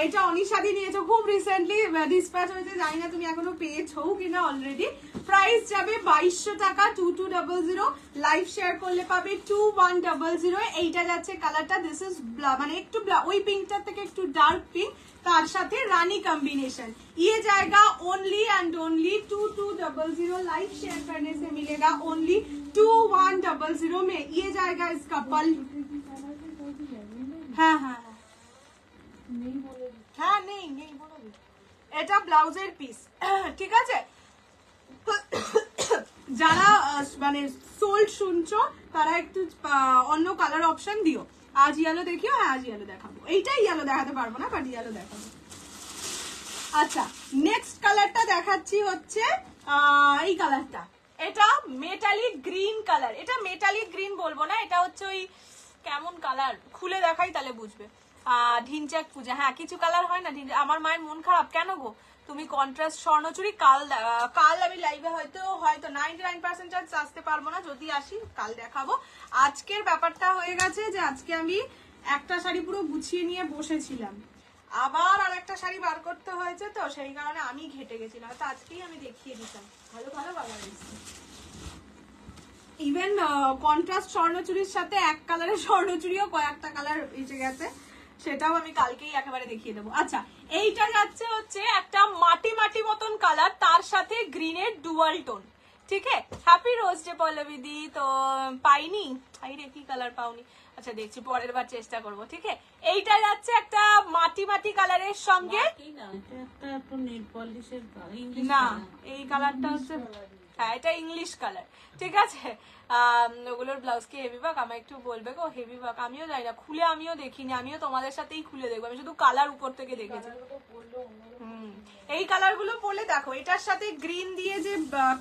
এটা অনিশাদি নিয়েছো, খুব রিসেন্টলি ডিসপ্যাচ হয়েছে, জানি না তুমি এখনো পেয়েছো কিনা অলরেডি। প্রাইস যাবে 2200 টাকা, 2200। লাইভ শেয়ার করলে পাবে 2100। এইটা যাচ্ছে কালারটা, দিস ইজ মানে একটু ওই পিঙ্কটার থেকে একটু ডার্ক পিঙ্ক, তার সাথে রানী कॉम्बिनेशन। ये जाएगा only and only 2200। Live share करने से मिलेगा ओनली 2100 में। ये जाएगा इसका पल। हाँ हाँ हाँ नहीं नहीं बोलोगे, এটা ব্লাউজের পিস, ঠিক আছে। যারা মানে সোল্ড শুনছো তারা একটু অন্য কালার অপশন দিও। আজ ইয়েলো দেখিও, হ্যাঁ আজ ইয়েলো দেখাবো, এইটাই ইয়েলো দেখাতে পারবো না, বাট ইয়েলো দেখাবো। আচ্ছা নেক্সট কালারটা দেখাচ্ছি হচ্ছে এই কালারটা। এটা মেটালিক গ্রিন কালার। এটা মেটালিক গ্রিন বলবো না, এটা হচ্ছে ওই কেমন কালার, খুলে দেখাই তাহলে বুঝবে। ঢিনচাক পূজা, হ্যাঁ কিছু কালার হয় না। আমার মায়ের মন খারাপ কেন গো, তুমি কন্ট্রাস্ট স্বর্ণচুরি কাল আমি লাইভে হয়তো 99% চান্স আসতে পারবো না, যদি আসি কাল দেখাবো। আজকের ব্যাপারটা হয়ে গেছে যে আজকে আমি একটা শাড়ি পুরো গুছিয়ে নিয়ে বসেছিলাম, আবার আর একটা শাড়ি বার করতে হয়েছে, তো সেই কারণে আমি ঘেটে গেছিলাম, তো আজকেই আমি দেখিয়ে দিতাম। ভালো ভালো বাবা ইভেন কন্ট্রাস্ট স্বর্ণচুরির সাথে এক কালারের স্বর্ণচুরিও কয়েকটা কালার এসে গেছে, সেটাও আমি কালকেই একেবারে দেখিয়ে দেবো। আচ্ছা এইটা যাচ্ছে হচ্ছে একটা মাটি মাটি মতন কালার, তার সাথে গ্রিনের ডুয়াল টোন, ঠিক আছে। হ্যাপি রোজ ডে পল্লবী দি, তো পাইনি, রে কি কালার পাওনি, আচ্ছা দেখছি পরের বার চেষ্টা করবো, ঠিক আছে। এইটা যাচ্ছে একটা মাটি মাটি কালারের সঙ্গে, না এই কালারটা হচ্ছে, হ্যাঁ এটা ইংলিশ কালার, ঠিক আছে। ওগুলোর ব্লাউজ কি হেভি ওয়ার্ক, আমায় একটু বলবে গো। হেভি ওয়ার্ক আমিও জানি না, খুলে আমিও দেখিনি, আমিও তোমাদের সাথেই খুলে দেখবো, আমি শুধু কালার উপর থেকে দেখেছি। এই কালার গুলো পরলে দেখো, এটার সাথে গ্রিন দিয়ে যে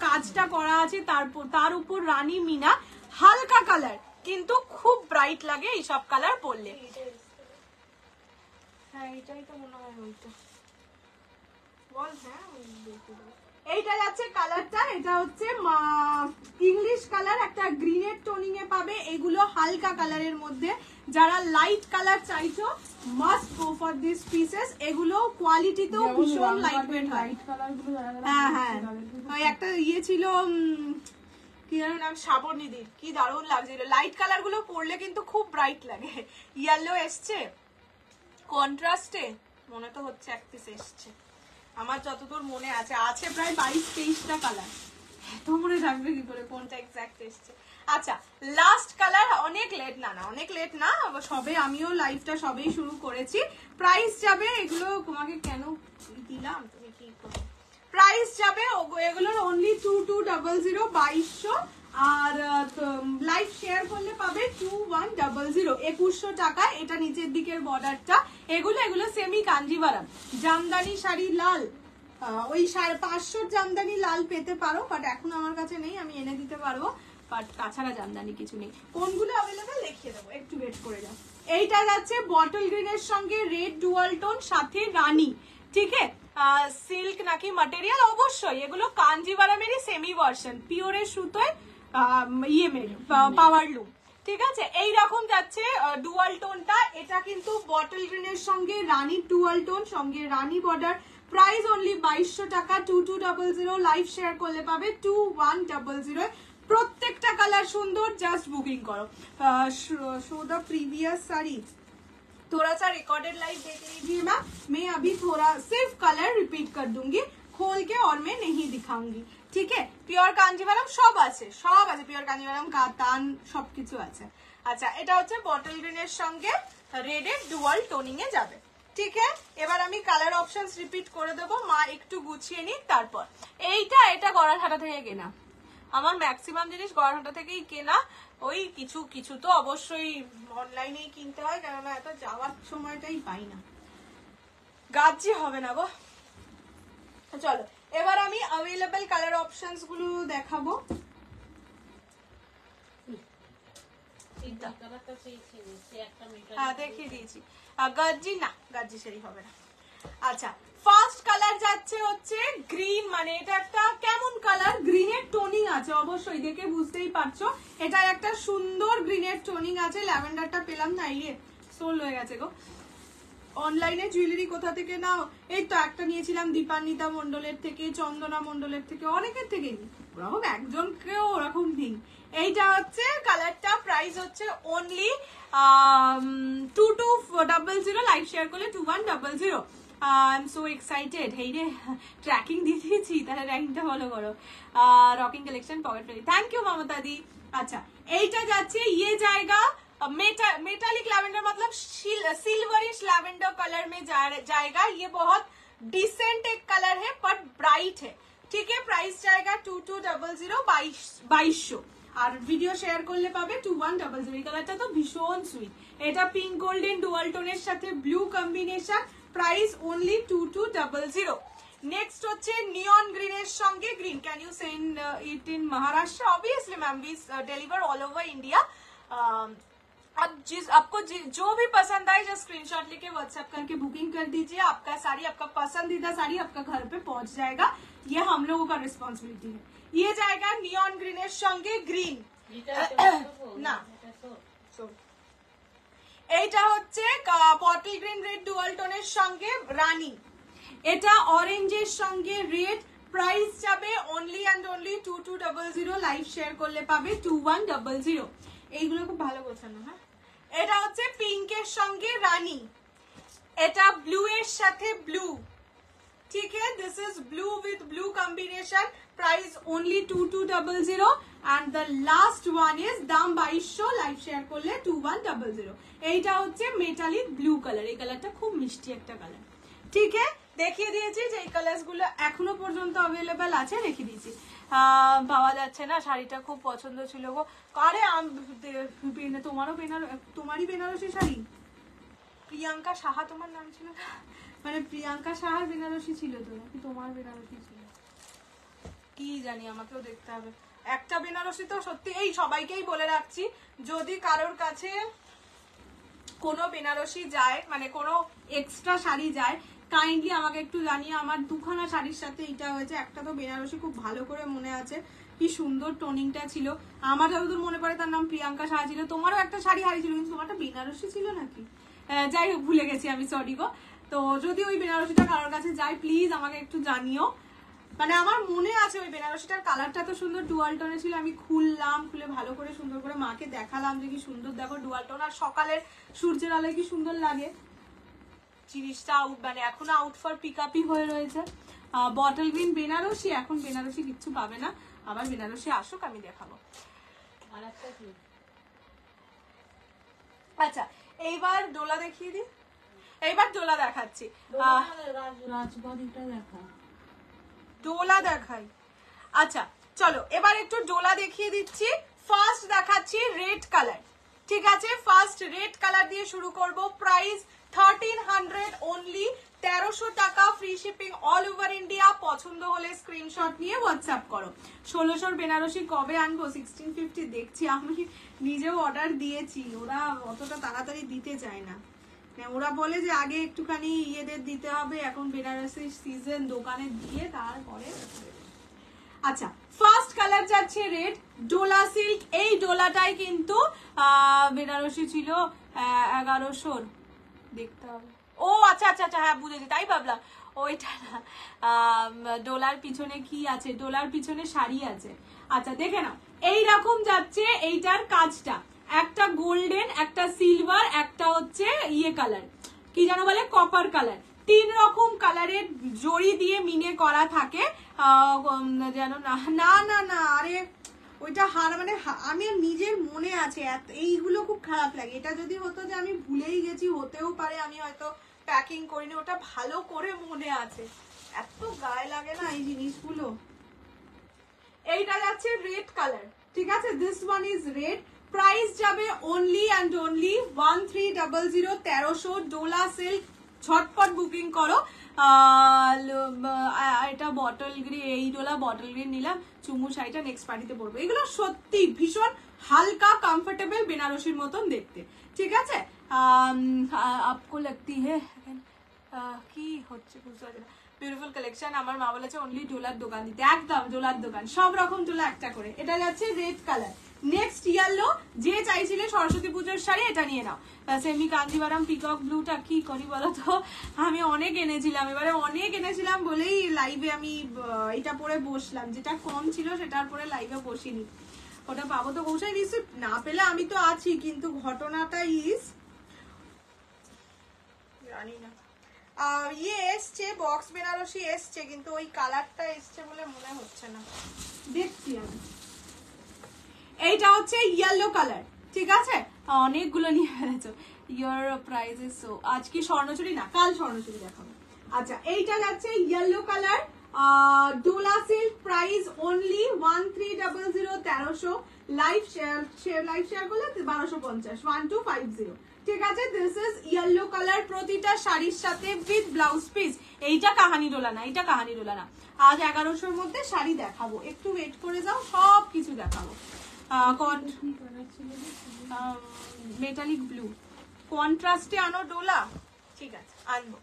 কাজটা করা আছে, তার উপর রানী মিনা, হালকা কালার কিন্তু খুব ব্রাইট লাগে এই সব কালার পরলে। হ্যাঁ এটাই তো মনে হয় ওইটা বল। হ্যাঁ এইটা যাচ্ছে কালারটা, এটা হচ্ছে ইংলিশ কালার, একটা গ্রিনের টোনিং এ পাবে। এগুলো হালকা কালারের মধ্যে, যারা লাইট কালার চাইছো must go for this pieces. এগুলো কোয়ালিটিতেও ভীষণ লাইট ওয়েট হয়। হ্যাঁ হ্যাঁ ওই একটা ইয়ে ছিল, কি জানো নাম, শ্রাবণীদির, কি দারুণ লাগছিল। লাইট কালার গুলো পরলে কিন্তু খুব ব্রাইট লাগে। ইয়েলো এসছে কন্ট্রাস্টে, মনে তো হচ্ছে এক পিস এসছে। আমার যতদূর মনে আছে, আছে প্রায় 22-23টা কালার। এত মনে থাকবে কি করে কোনটা এক্সাক্ট এসছে। আচ্ছা, লাস্ট কালার, অনেক লেট না, অনেক লেট না, সবে আমিও লাইভটা সবেই শুরু করেছি। প্রাইস যাবে, এগুলো তোমাকে কেন দিলাম, তুমি কি করো, প্রাইস যাবে এগুলোর অনলি 2200, 2200, আর লাইভ শেয়ার করলে পাবে 2100, 2100 টাকা। এটা নিচের দিকের বর্ডারটা, এগুলো সেমি কাঞ্জিভারাম জামদানি শাড়ি লাল, ওই 550 জামদানি লাল পেতে পারো, বাট এখন আমার কাছে নেই, আমি এনে দিতে পারবো, বাট তাছাড়া জামদানি কিছু নেই। কোনগুলো অ্যাভেলেবেল দেখিয়ে দেবো, একটু ওয়েট করে যাও। এইটা যাচ্ছে বটল গ্রিনের সঙ্গে রেড ডুয়াল টোন, সাথে রানী, ঠিক আছে, সিল্ক নাকি ম্যাটেরিয়াল, অবশ্যই এগুলো কাঞ্জিভারামেরই সেমি ভার্সন, পিওরের সুতোয় পাওয়ার লুম, ঠিক আছে। এইরকম যাচ্ছে ডুয়াল টোনটা, এটা কিন্তু বটল গ্রিনের সঙ্গে রানী ডুয়াল টোন, সঙ্গে রানী বর্ডার, প্রাইস অনলি 2200 টাকা, 2200, লাইভ শেয়ার করলে পাবে 2100। প্রত্যেকটা কালার সুন্দর, জাস্ট বুকিং করো। শো দ্য প্রিভিয়াস साड़ी, थोड़ा सा रिकॉर्डेड लाइव देख लीजिए मैम, मैं अभी थोड़ा सिर्फ कलर रिपीट कर दूंगी खोल के, और मैं नहीं दिखाऊंगी, ঠিক আছে। পিওর কাঞ্জিভারাম সব আছে, পিওর কাঞ্জিভারাম কাতান সবকিছু আছে। আচ্ছা, এটা হচ্ছে বটল গ্রিনের সঙ্গে রেডের ডুয়াল টোনিং এ যাবে, ঠিক আছে। এবার আমি কালার অপশনস রিপিট করে দেবো, মা একটু গুছিয়ে নিক তারপর। এটা গড়ারহাটা থেকে কেনা, আমার ম্যাক্সিমাম জিনিস গড়ারহাটা থেকেই কেনা, ওই কিছু কিছু তো অবশ্যই অনলাইনেই কিনতে হয়, কেননা এত যাওয়ার সময়টাই পাই না, গাজি হবে না গো। চলো এবার আমি অ্যাভেলেবল কালার অপশনস গুলো দেখাবো। হ্যাঁ দেখিয়ে দিয়েছি, গাজি না, গাজি সেই হবে না। আচ্ছা, ফার্স্ট কালার যাচ্ছে হচ্ছে গ্রিন, মানে এটা একটা কেমন কালার, গ্রিনের টোনিং আছে, অবশ্যই দেখে বুঝতেই পারছো, এটা একটা সুন্দর গ্রিনের টোনিং আছে। ল্যাভেন্ডারটা পেলাম না, ইয়ে সোল হয়ে গেছে গো। অনলাইনে জুয়েলারি কোথা থেকে নাও, এই তো একটা নিয়েছিলাম দীপান্বিতা মন্ডলের থেকে, চন্দনা মন্ডলের থেকে, অনেকের থেকে নি, ওরকম একজনকেও ওরকম নেই। এইটা হচ্ছে কালারটা, প্রাইস হচ্ছে অনলি 2200, লাইভ শেয়ার করলে 2100। I am so excited, hey রে ট্র্যাকিং দিয়ে দিয়েছি, তাহলে র্যাঙ্কটা ফলো করো। Rocking collection pocket friendly, thank you Mamata di. আচ্ছা, এইটা যাচ্ছে ইয়ে জায়গা मेटालिक लैवेंडर, मतलब सिल्वरिश लैवेंडर कलर में जाएगा। ये बहुत डिसेंट एक कलर है बट ब्राइट है, ठीक है। प्राइस जाएगा 2200, 2200, আর ভিডিও শেয়ার করলে পাবে 2100। এই কালারটা তো ভীষণ সুইট, এটা পিঙ্ক গোল্ডেন ডুয়াল টোনের সাথে blue combination, price only 2200। Next হচ্ছে নিয়ন গ্রিনের সঙ্গে green, can you send it in Maharashtra? Obviously ma'am, we deliver all over India. अब आपको जो भी पसंद आए जस्ट स्क्रीनशॉट लेके व्हाट्सएप करके बुकिंग कर दीजिए, आपका साड़ी, आपका पसंदीदा साड़ी आपका घर पे पहुंच जाएगा, ये हम लोगों का रिस्पॉन्सिबिलिटी है। ये जाएगा नियॉन ग्रीনের সঙ্গে গ্রিন, না এইটা হচ্ছে বটল গ্রিন রেড ডুয়াল টোনের সঙ্গে রানী, এটা অরেঞ্জের সঙ্গে রেড, প্রাইস যাবে only and only 2200, live share করলে পাবে 2100। এইগুলো খুব ভালো গোছানো। হ্যাঁ, এটা হচ্ছে পিঙ্কের সঙ্গে রানী, এটা ব্লু এর সাথে ব্লু, ঠিক আছে। This is blue with blue combination, price only 2200, and the last one is দাম 2200, লাইভ শেয়ার করলে 2100। এইটা হচ্ছে মেটালিক ব্লু কালার, এই কালারটা খুব মিষ্টি একটা কালার, ঠিক আছে। দেখিয়ে দিয়েছি যে এই কালার্স গুলো এখনো পর্যন্ত অ্যাভেলেবেল আছে, রেখে দিয়েছি, পাওয়া যাচ্ছে না। শাড়িটা খুব পছন্দ ছিল গো, আরে তোমারই বেনারসি শাড়ি, প্রিয়াঙ্কা সাহা তোমার নাম ছিল, মানে প্রিয়াঙ্কা সাহার বেনারসি ছিল তো, নাকি তোমার বেনারসি ছিল কি জানি, আমাকেও দেখতে হবে। একটা বেনারসি তো সত্যি, এই সবাইকেই বলে রাখছি, যদি কারোর কাছে কোনো বেনারসি যায়, মানে কোনো এক্সট্রা শাড়ি যায়, কাইন্ডলি আমাকে একটু জানিয়ে। আমার দুখানা শাড়ির সাথে এটা হয়েছে, একটা তো বেনারসি খুব ভালো করে মনে আছে, কি সুন্দর টোনিংটা ছিল, আমার যতদূর মনে পড়ে তার নাম প্রিয়াঙ্কা সাহা ছিল। তোমারও একটা শাড়ি হারিয়েছিল, কিন্তু তোমারটা বেনারসি ছিল নাকি, যাই হোক ভুলে গেছি আমি, সরি গো। তো যদি ওই বেনারসিটা কারোর কাছে যায় প্লিজ আমাকে একটু জানিও, মানে আমার মনে আছে ওই বেনারসিটার কালারটা তো সুন্দর ডুয়াল টোনে ছিল। আমি খুললাম, খুলে ভালো করে সুন্দর করে মাকে দেখালাম যে কি সুন্দর, দেখো ডুয়াল টোন, আর সকালের সূর্যের আলোয় কি সুন্দর লাগে। জিনিসটা আউট, মানে এখনো আউট ফর পিক আপই হয়ে রয়েছে। বটল গ্রিন বেনারসি, এখন বেনারসি কিচ্ছু পাবে না, আবার বেনারসি আসুক আমি দেখাবো। আর একটা কি আচ্ছা এইবার ডোলা দেখিয়ে দিই, এইবার ডোলা দেখাচ্ছি। রাজবাড়িটা দেখা, ডোলা দেখাই। আচ্ছা চলো এবার একটু ডোলা দেখিয়ে দিচ্ছি। ফার্স্ট দেখাচ্ছি রেড কালার, ঠিক আছে? ফার্স্ট রেড কালার দিয়ে শুরু করব। প্রাইস 1300 অনলি, 1300 টাকা, free shipping all over India. পছন্দ হলে স্ক্রিনশট নিয়ে হোয়াটসঅ্যাপ করো। 1600 বেনারসি কবে আনবো? 1650 দেখছি, আমি নিজেও অর্ডার দিয়েছি, ওরা অতটা তাড়াতাড়ি দিতে চায় না। ওরা বলে যে আগে একটুখানি ইয়েদের দিতে হবে, এখন বেনারসি সিজন, দোকানে দিয়ে তারপরে। আচ্ছা ফার্স্ট কালার যাচ্ছে রেড, ডোলা সিল্ক। এই ডোলাটাই কিন্তু বেনারসি ছিল 1100, দেখতে হবে। ও আচ্ছা আচ্ছা আচ্ছা, হ্যাঁ বুঝেছি, তাই ভাবলাম ওইটা না। ডোলার পিছনে কি আছে? ডোলার পিছনে শাড়ি আছে। আচ্ছা দেখে নাও, এইরকম যাচ্ছে এইটার কাজটা, একটা গোল্ডেন, একটা সিলভার, একটা হচ্ছে ইয়ে কালার, কি যেন বলে, কপার কালার। 3 রকম কালারের জড়ি দিয়ে মিনে করা থাকে, যেন না না না না আরে ওইটা মানে আমি নিজের মনে আছে, এইগুলো খুব খারাপ লাগে। এটা যদি হতো যে আমি ভুলেই গেছি, হতেও পারে আমি হয়তো প্যাকিং করিনি, ওটা ভালো করে মনে আছে। এত গায়ে লাগে না এই জিনিসগুলো। এইটা যাচ্ছে রেড কালার, ঠিক আছে? This one is red. Price যাবে only and only 1300, 1300, Dola silk. ঝটপট বুকিং করো। এটা বটল গ্রিন, এই ডোলা বটল গ্রিন নিলাম, চুমু শাড়িটা নেক্সট পার্টিতে পরবো। এগুলো সত্যি ভীষণ হালকা কমফোর্টেবল, বেনারসির মতন দেখতে, ঠিক আছে? আপকো লাগতি হে কি হচ্ছে বুঝতে পারছি না। Beautiful collection. আমার মা বলেছে অনলি ডোলার দোকান দিতে, একদম ডোলার দোকান, সব রকম ডোলা একটা করে। এটা যাচ্ছে রেড কালার। নেক্সট ইয়েলো, যে চাইছিলে সরস্বতী পুজোর শাড়ি, এটা নিয়ে নাও। সেমি কাঞ্জিভারাম পিকক ব্লুটা কি করি বলো তো, আমি অনেক এনেছিলাম, এবারে অনেক এনেছিলাম বলেই লাইভে আমি এটা পরে বসলাম, যেটা কম ছিল সেটার পরে লাইভে বসিনি। ওটা পাবো তো কৌশাই রিসিভ না পেলে, আমি তো আছি, কিন্তু ঘটনাটা ইজ জানি না। ইয়ে এসছে, বক্স বেনারসি এসছে, কিন্তু ওই কালারটা এসছে বলে মনে হচ্ছে না, দেখছি আমি। এইটা হচ্ছে ইয়েলো কালার, ঠিক আছে? অনেকগুলো নিয়ে ফেলেছো। ইয়োর প্রাইস ইজ সো, আজ কি স্বর্ণচুরি না, কাল স্বর্ণচুরি দেখাবো। আচ্ছা এইটা যাচ্ছে yellow colour, Dola silk. Price only 1300, 1300। Live share করলে 1250, 1250, ঠিক আছে? দিস ইজ ইয়েলো কালার, প্রতিটা শাড়ির সাথে উইথ ব্লাউজ পিস। এইটা কাহানি ডোলা না, এইটা কাহানি ডোলা না। আজ 1100-র মধ্যে শাড়ি দেখাবো, একটু ওয়েট করে যাও, সব কিছু দেখাবো। মেটালিক ব্লু কন্ট্রাস্টে আনো ডোলা, ঠিক আছে আনবো।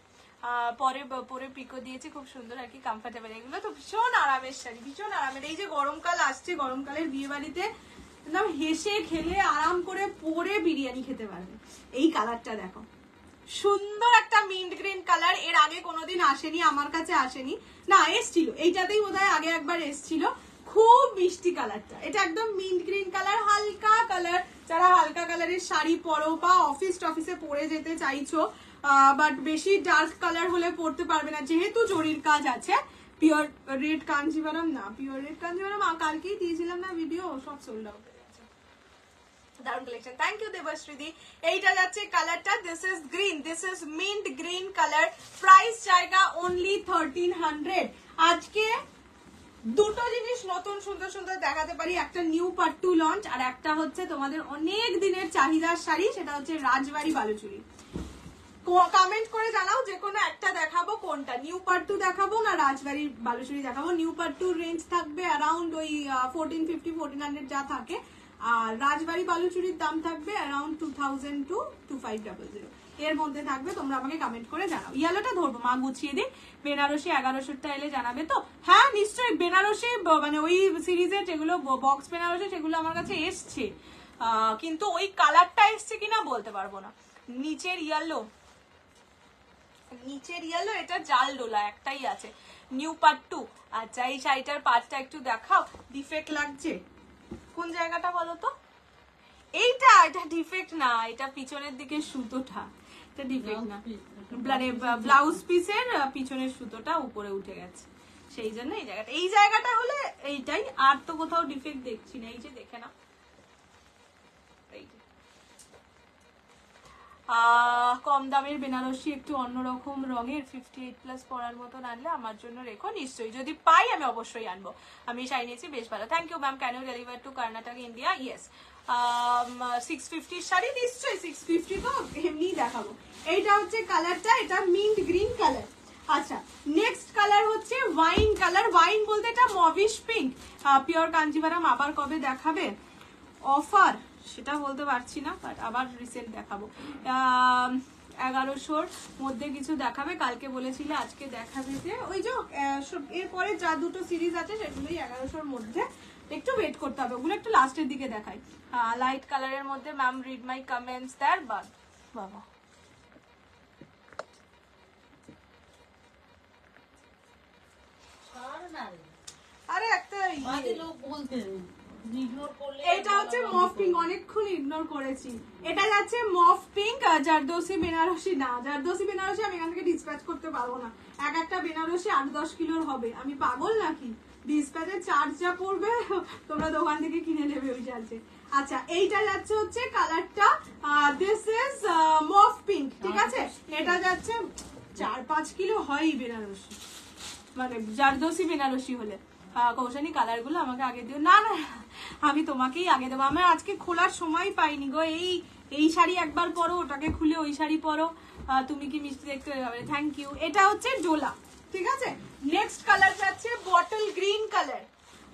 পরে পরে পিকো দিয়েছে, খুব সুন্দর আর কি, কমফোর্টেবল। এগুলো তো ভীষণ আরামের শাড়ি, ভীষণ আরামের। এই যে গরমকাল আসছে, গরমকালের বিয়ে বাড়িতে একদম হেসে খেলে আরাম করে পরে বিরিয়ানি খেতে পারবে। এই কালারটা দেখো, সুন্দর একটা মিন্ট গ্রিন কালার। এর আগে কোনোদিন আসেনি, আমার কাছে আসেনি, না এসছিল, এইটাতেই বোধহয় আগে একবার এসছিল। খুব মিষ্টি কালারটা, এটা একদম মিন্ট গ্রিন কালার, হালকা কালার। যারা হালকা কালারের শাড়ি পরো বা অফিস টফিসে পরে যেতে চাইছো, বাট বেশি ডার্ক কালার হলে পরতে পারবে না, যেহেতু জরির কাজ আছে। পিওর রেড কাঞ্জিভারাম না, পিওর রেড কাঞ্জিভারাম কালকেই দিয়েছিলাম না ভিডিও, সব সোল্ড আউট হয়ে গেছে। দারুন কালেকশন, থ্যাংক ইউ দেবশ্রীদি। এইটা যাচ্ছে কালারটা, this is green, this is meant green colour. Price জায়গা অনলি 1300। আজকে দুটো জিনিস নতুন সুন্দর সুন্দর দেখাতে পারি, একটা নিউ পাট্টু লঞ্চ, আর একটা হচ্ছে তোমাদের অনেক দিনের চাহিদার শাড়ি, সেটা হচ্ছে রাজবাড়ি বালুচুরি। কমেন্ট করে জানাও যে কোনো একটা দেখাবো, কোনটা, নিউ পাট্টু দেখাবো না রাজবাড়ি বালুচুরি দেখাবো। নিউ পাট্টুর রেঞ্জ থাকবে অ্যারাউন্ড ওই 1450, 1400 যা থাকে, আর রাজবাড়ি বালুচুরির দাম থাকবে অ্যারাউন্ড 2000 to 2500 এর মধ্যে থাকবে। তোমরা আমাকে কমেন্ট করে জানাও। ইয়েলোটা ধরবো, মা গুছিয়ে দিই। বেনারসি 1100টা এলে জানাবে তো? হ্যাঁ নিশ্চয়ই, বেনারসি মানে ওই সিরিজের যেগুলো বক্স বেনারসি সেগুলো আমার কাছে এসছে, কিন্তু ওই কালারটা এসছে কিনা বলতে পারবো না। নিচের ইয়েলো, এটা জাল ডোলা একটাই আছে, নিউ পাট্টু। আচ্ছা এই শাড়িটার পাটটা একটু দেখাও, ডিফেক্ট লাগছে কোন জায়গাটা বলো তো? এটা ডিফেক্ট না, এটা পিছনের দিকে সুতোটা, ডিফেক্ট না, ব্লাউজ পিসের পিছনের সুতোটা উপরে উঠে গেছে, সেই জন্য এই জায়গাটা হলে এইটাই, আর তো কোথাও ডিফেক্ট দেখছি না। এই যে দেখে না, কম দামের বেনারসি একটু অন্যরকম রঙের 58+ পরার মতন আনলে আমার জন্য রেখো, নিশ্চয়ই যদি পাই আমি অবশ্যই আনবো। আমি শাড়ি নিয়েছি, বেশ ভালো, thank you ma'am. Can you deliver to Karnataka India? Yes. 650 sari নিশ্চয়ই, 650 তো এমনি দেখাবো। এইটা হচ্ছে কালারটা, এটা মিন্ট গ্রিন কালার। আচ্ছা, নেক্সট কালার হচ্ছে ওয়াইন কালার। ওয়াইন বলতে এটা মভিশ পিঙ্ক, পিওর কাঞ্জিভারাম। আবার কবে দেখাবে অফার সেটা বলতে পারছি না, বাট আবার রিসেন্ট দেখাবো। 1100-র মধ্যে কিছু দেখাবে, কালকে বলেছিলে আজকে দেখাবে, যে ওই যে এরপরে যা দুটো সিরিজ আছে সেগুলোই 1100-র মধ্যে, একটু ওয়েট করতে হবে, ওগুলো একটু লাস্টের দিকে দেখাই। লাইট কালারের মধ্যে ma'am read my comments there, বাবা আরে একটা লোক বলতে, এটা হচ্ছে মফ পিঙ্ক, অনেকক্ষণ ইগনোর করেছি। এটা যাচ্ছে মফ পিঙ্ক, জারদোসি বেনারসি না, জারদোসি বেনারসি আমি এখান থেকে ডিসপ্যাচ করতে পারবো না, একটা বেনারসি 8-10 কিলোর হবে, আমি পাগল নাকি? ডিসপ্যাচের চার্জ যা পড়বে তোমরা দোকান থেকে কিনে নেবে ওই চার্জে। আচ্ছা, এইটা যাচ্ছে হচ্ছে কালারটা, দিস ইজ মফ পিঙ্ক, ঠিক আছে? এটা যাচ্ছে 4-5 কিলো হয় বেনারসি, মানে জারদোসি বেনারসি হলে। কৌশানী কালার গুলো আমাকে আগে দিও। না না, আমি তোমাকেই আগে দেবো, আমার আজকে খোলার সময় পাইনি গো। এই শাড়ি একবার পরো, ওটাকে খুলে ওই শাড়ি পরো, তুমি কি মিষ্টি দেখতে হবে। Thank you. এটা হচ্ছে ডোলা, ঠিক আছে? নেক্সট কালার যাচ্ছে bottle green colour.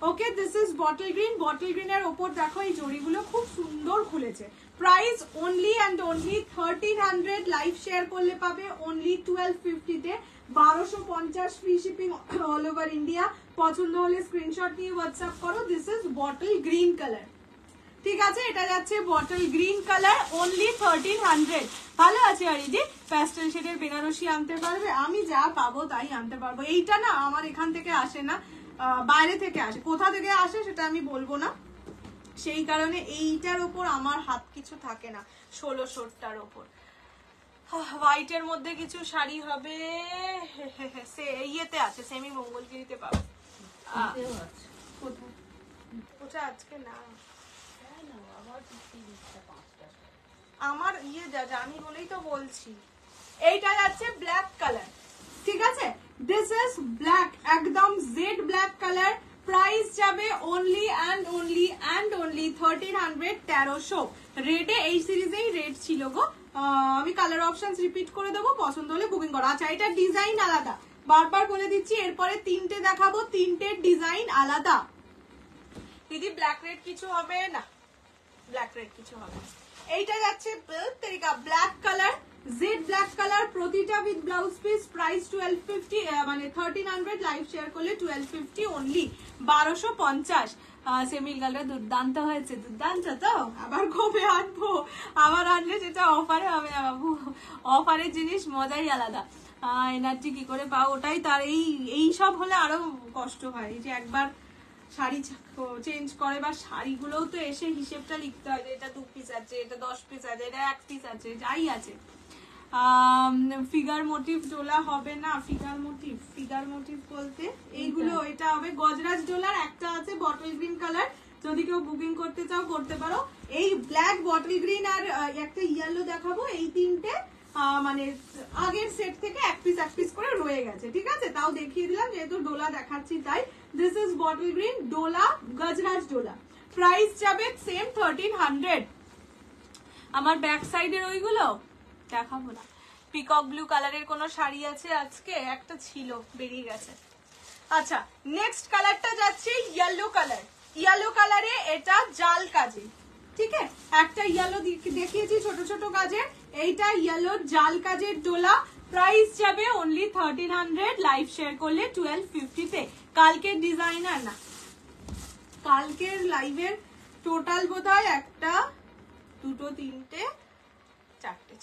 Okay, this is bottle green. Bottle গ্রিনের ওপর দেখো এই জড়িগুলো খুব সুন্দর খুলেছে। Price only and only 1300, live share করলে পাবে অনলি 1250-তে, 1250 free shipping all over India. পছন্দ হলে স্ক্রিনশট নিয়ে হোয়াটসঅ্যাপ করো। This is bottle green colour, ঠিক আছে? এটা যাচ্ছে বটল গ্রিন কালার, অনলি 1300। ভালো আছে অরিজি, প্যাস্টেল শেডের বেনারসি আনতে পারবে? আমি যা পাবো তাই আনতে পারবো। এইটা না আমার এখান থেকে আসে না, বাইরে থেকে আসে, কোথা থেকে আসে সেটা আমি বলবো না, সেই কারণে এইটার ওপর আমার হাত কিছু থাকে না। 1600টার ওপর হোয়াইটের মধ্যে কিছু শাড়ি হবে, ইয়েতে আছে, সেমি মঙ্গলগিরিতে পাবে। কোথায় আজকে না, আমার জানি বলেই তো বলছি। এইটা যাচ্ছে ব্ল্যাক কালার, ঠিক আছে? দিস ইজ ব্ল্যাক, একদম জেড ব্ল্যাক কালার। প্রাইস যাবে অনলি অ্যান্ড অনলি 1300, 1300। রেডে এই সিরিজেই রেড ছিল গো। আমি কালার অপশনস রিপিট করে দেবো, পছন্দ হলে বুকিং করো। আচ্ছা, এটা ডিজাইন আলাদা, বারবার বলে দিচ্ছি, এরপরে 3টে দেখাবো, 3টের ডিজাইন আলাদা। দিদি ব্ল্যাক রেড কিছু হবে না, ব্ল্যাক রেড কিছু হবে না। এইটা যাচ্ছে black colour, jet black colour, প্রতিটা উইথ ব্লাউজ পিস। প্রাইস 1250, মানে 1300, লাইভ শেয়ার করলে 1250 অনলি, 1250। সেমিল কালার দুর্দান্ত হয়েছে, দুর্দান্ত তো। আবার কবে আনবো, আবার আনলে সেটা অফারে হবে না বাবু, অফারের জিনিস মজাই আলাদা। এনার্জি কি করে পাও, ওটাই তার। এই সব হলে আরো কষ্ট হয়, এই যে একবার শাড়ি চেঞ্জ করে, বা শাড়িগুলোও তো এসে হিসেবটা লিখতে হয়, এটা 2 পিস আছে, এটা 10 পিস আছে, এটা 1 পিস আছে, যাই আছে। ফিগার মোটিভ ডোলা হবে না, ফিগার মোটিভ বলতে এইগুলো, এটা হবে গজরাজ ডোলার। একটা আছে বটল গ্রিন কালার, যদি কেউ বুকিং করতে চাও করতে পারো। এই ব্ল্যাক, বটল গ্রিন আর একটা ইয়েলো দেখাবো, এই 3টে মানে আগের সেট থেকে এক পিস করে রয়ে গেছে, ঠিক আছে? তাও দেখিয়ে দিলাম যেহেতু ডোলা দেখাচ্ছি তাই। This is bottle green Dola, Gajraj Dola. Price যাবে সেম 1300। আমার ব্যাক সাইডের ওইগুলো দেখাবো না। পিকক ব্লু কালারের কোন শাড়ি আছে আজকে? একটা ছিল, বেরিয়ে গেছে। আচ্ছা, নেক্সট কালারটা যাচ্ছে ইয়েলো কালার। ইয়েলো কালারে এটা জাল কাজে, ঠিক আছে? একটা ইয়েলো দেখিয়েছি ছোট ছোট কাজের, এইটা ইয়েলো জাল কাজের ডোলা। প্রাইস যাবে অনলি 1300, লাইভ শেয়ার করলে 1250-তে। কালকের ডিজাইনার না, কালকের লাইভের টোটাল বোধহয় 1, 2, 3,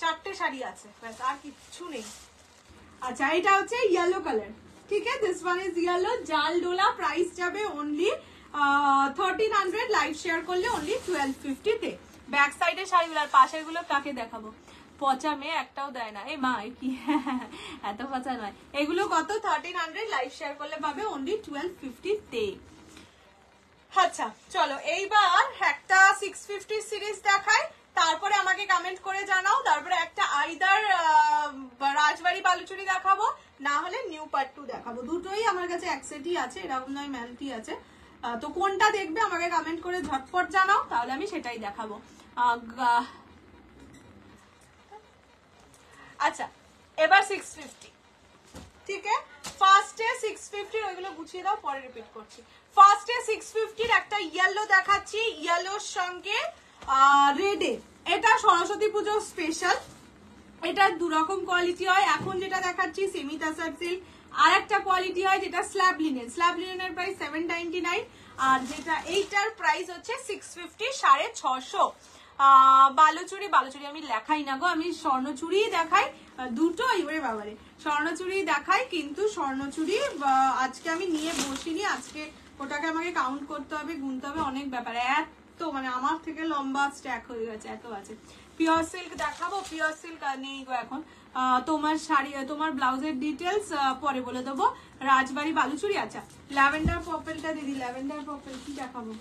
4টে শাড়ি আছে, ব্যাস আর কিচ্ছু নেই। আচ্ছা, এটা হচ্ছে ইয়েলো কালার, ঠিক আছে? দিস ওয়ান ইজ ইয়েলো জাল ডোলা। প্রাইস যাবে অনলি 1300, লাইভ শেয়ার করলে অনলি 1250-তে। ব্যাক সাইডের শাড়িগুলো আর পাশের গুলো কাকে দেখাবো? পচা মেয়ে একটাও দেয় না। এই মা কি এত পচা নয়। এগুলো কত? 1300, লাইভ শেয়ার করলে পাবে অনলি 1250 তে। আচ্ছা চলো এইবার একটা 650 সিরিজ দেখাই, তারপরে আমাকে কমেন্ট করে জানাও, তারপরে একটা আইদার রাজবাড়ি বালুচুরি দেখাবো, না হলে নিউ পার্ট 2 দেখাবো। দুটোই আমার কাছে এক সেটই আছে, এরকম নয় ম্যালটি আছে। তো কোনটা দেখবে আমাকে কমেন্ট করে ঝটপট জানাও, তাহলে আমি সেটাই দেখাবো। আচ্ছা এবার 650, ঠিক আছে। ফার্স্টে 650 ওইগুলো গুছিয়ে দাও, পরে রিপিট করছি। ফার্স্টে 650 একটা ইয়েলো দেখাচ্ছি, ইয়েলোর সঙ্গে রেডে। এটা সরস্বতী পুজো স্পেশাল। এটা দুরকম কোয়ালিটি হয়। এখন যেটা দেখাচ্ছি সেমি তাসার সিল্ক, আর একটা কোয়ালিটি হয় যেটা স্ল্যাব লিনেন। স্ল্যাব লিনেনের প্রাইস 799, আর যেটা এইটার প্রাইস হচ্ছে 650, 650। বালুচুরি, বালুচুরি আমি লেখাই না গো, আমি স্বর্ণচুরি দেখাই দুটো। এবারে বাবারে স্বর্ণচুরি দেখাই, কিন্তু স্বর্ণচুরি আজকে আমি নিয়ে বসিনি। আজকে ওটাকে আমাকে কাউন্ট করতে হবে, গুনতে হবে, অনেক ব্যাপার। এত মানে আমার থেকে লম্বা স্ট্যাক হয়ে গেছে, এত আছে। পিওর সিল্ক দেখাবো, পিওর সিল্ক নেই গো এখন। তোমার শাড়ি, তোমার ব্লাউজের ডিটেলস পরে বলে দেবো। রাজবাড়ি বালুচুরি। আচ্ছা ল্যাভেন্ডার পার্পলটা দিদি, ল্যাভেন্ডার পার্পল কি দেখাবো?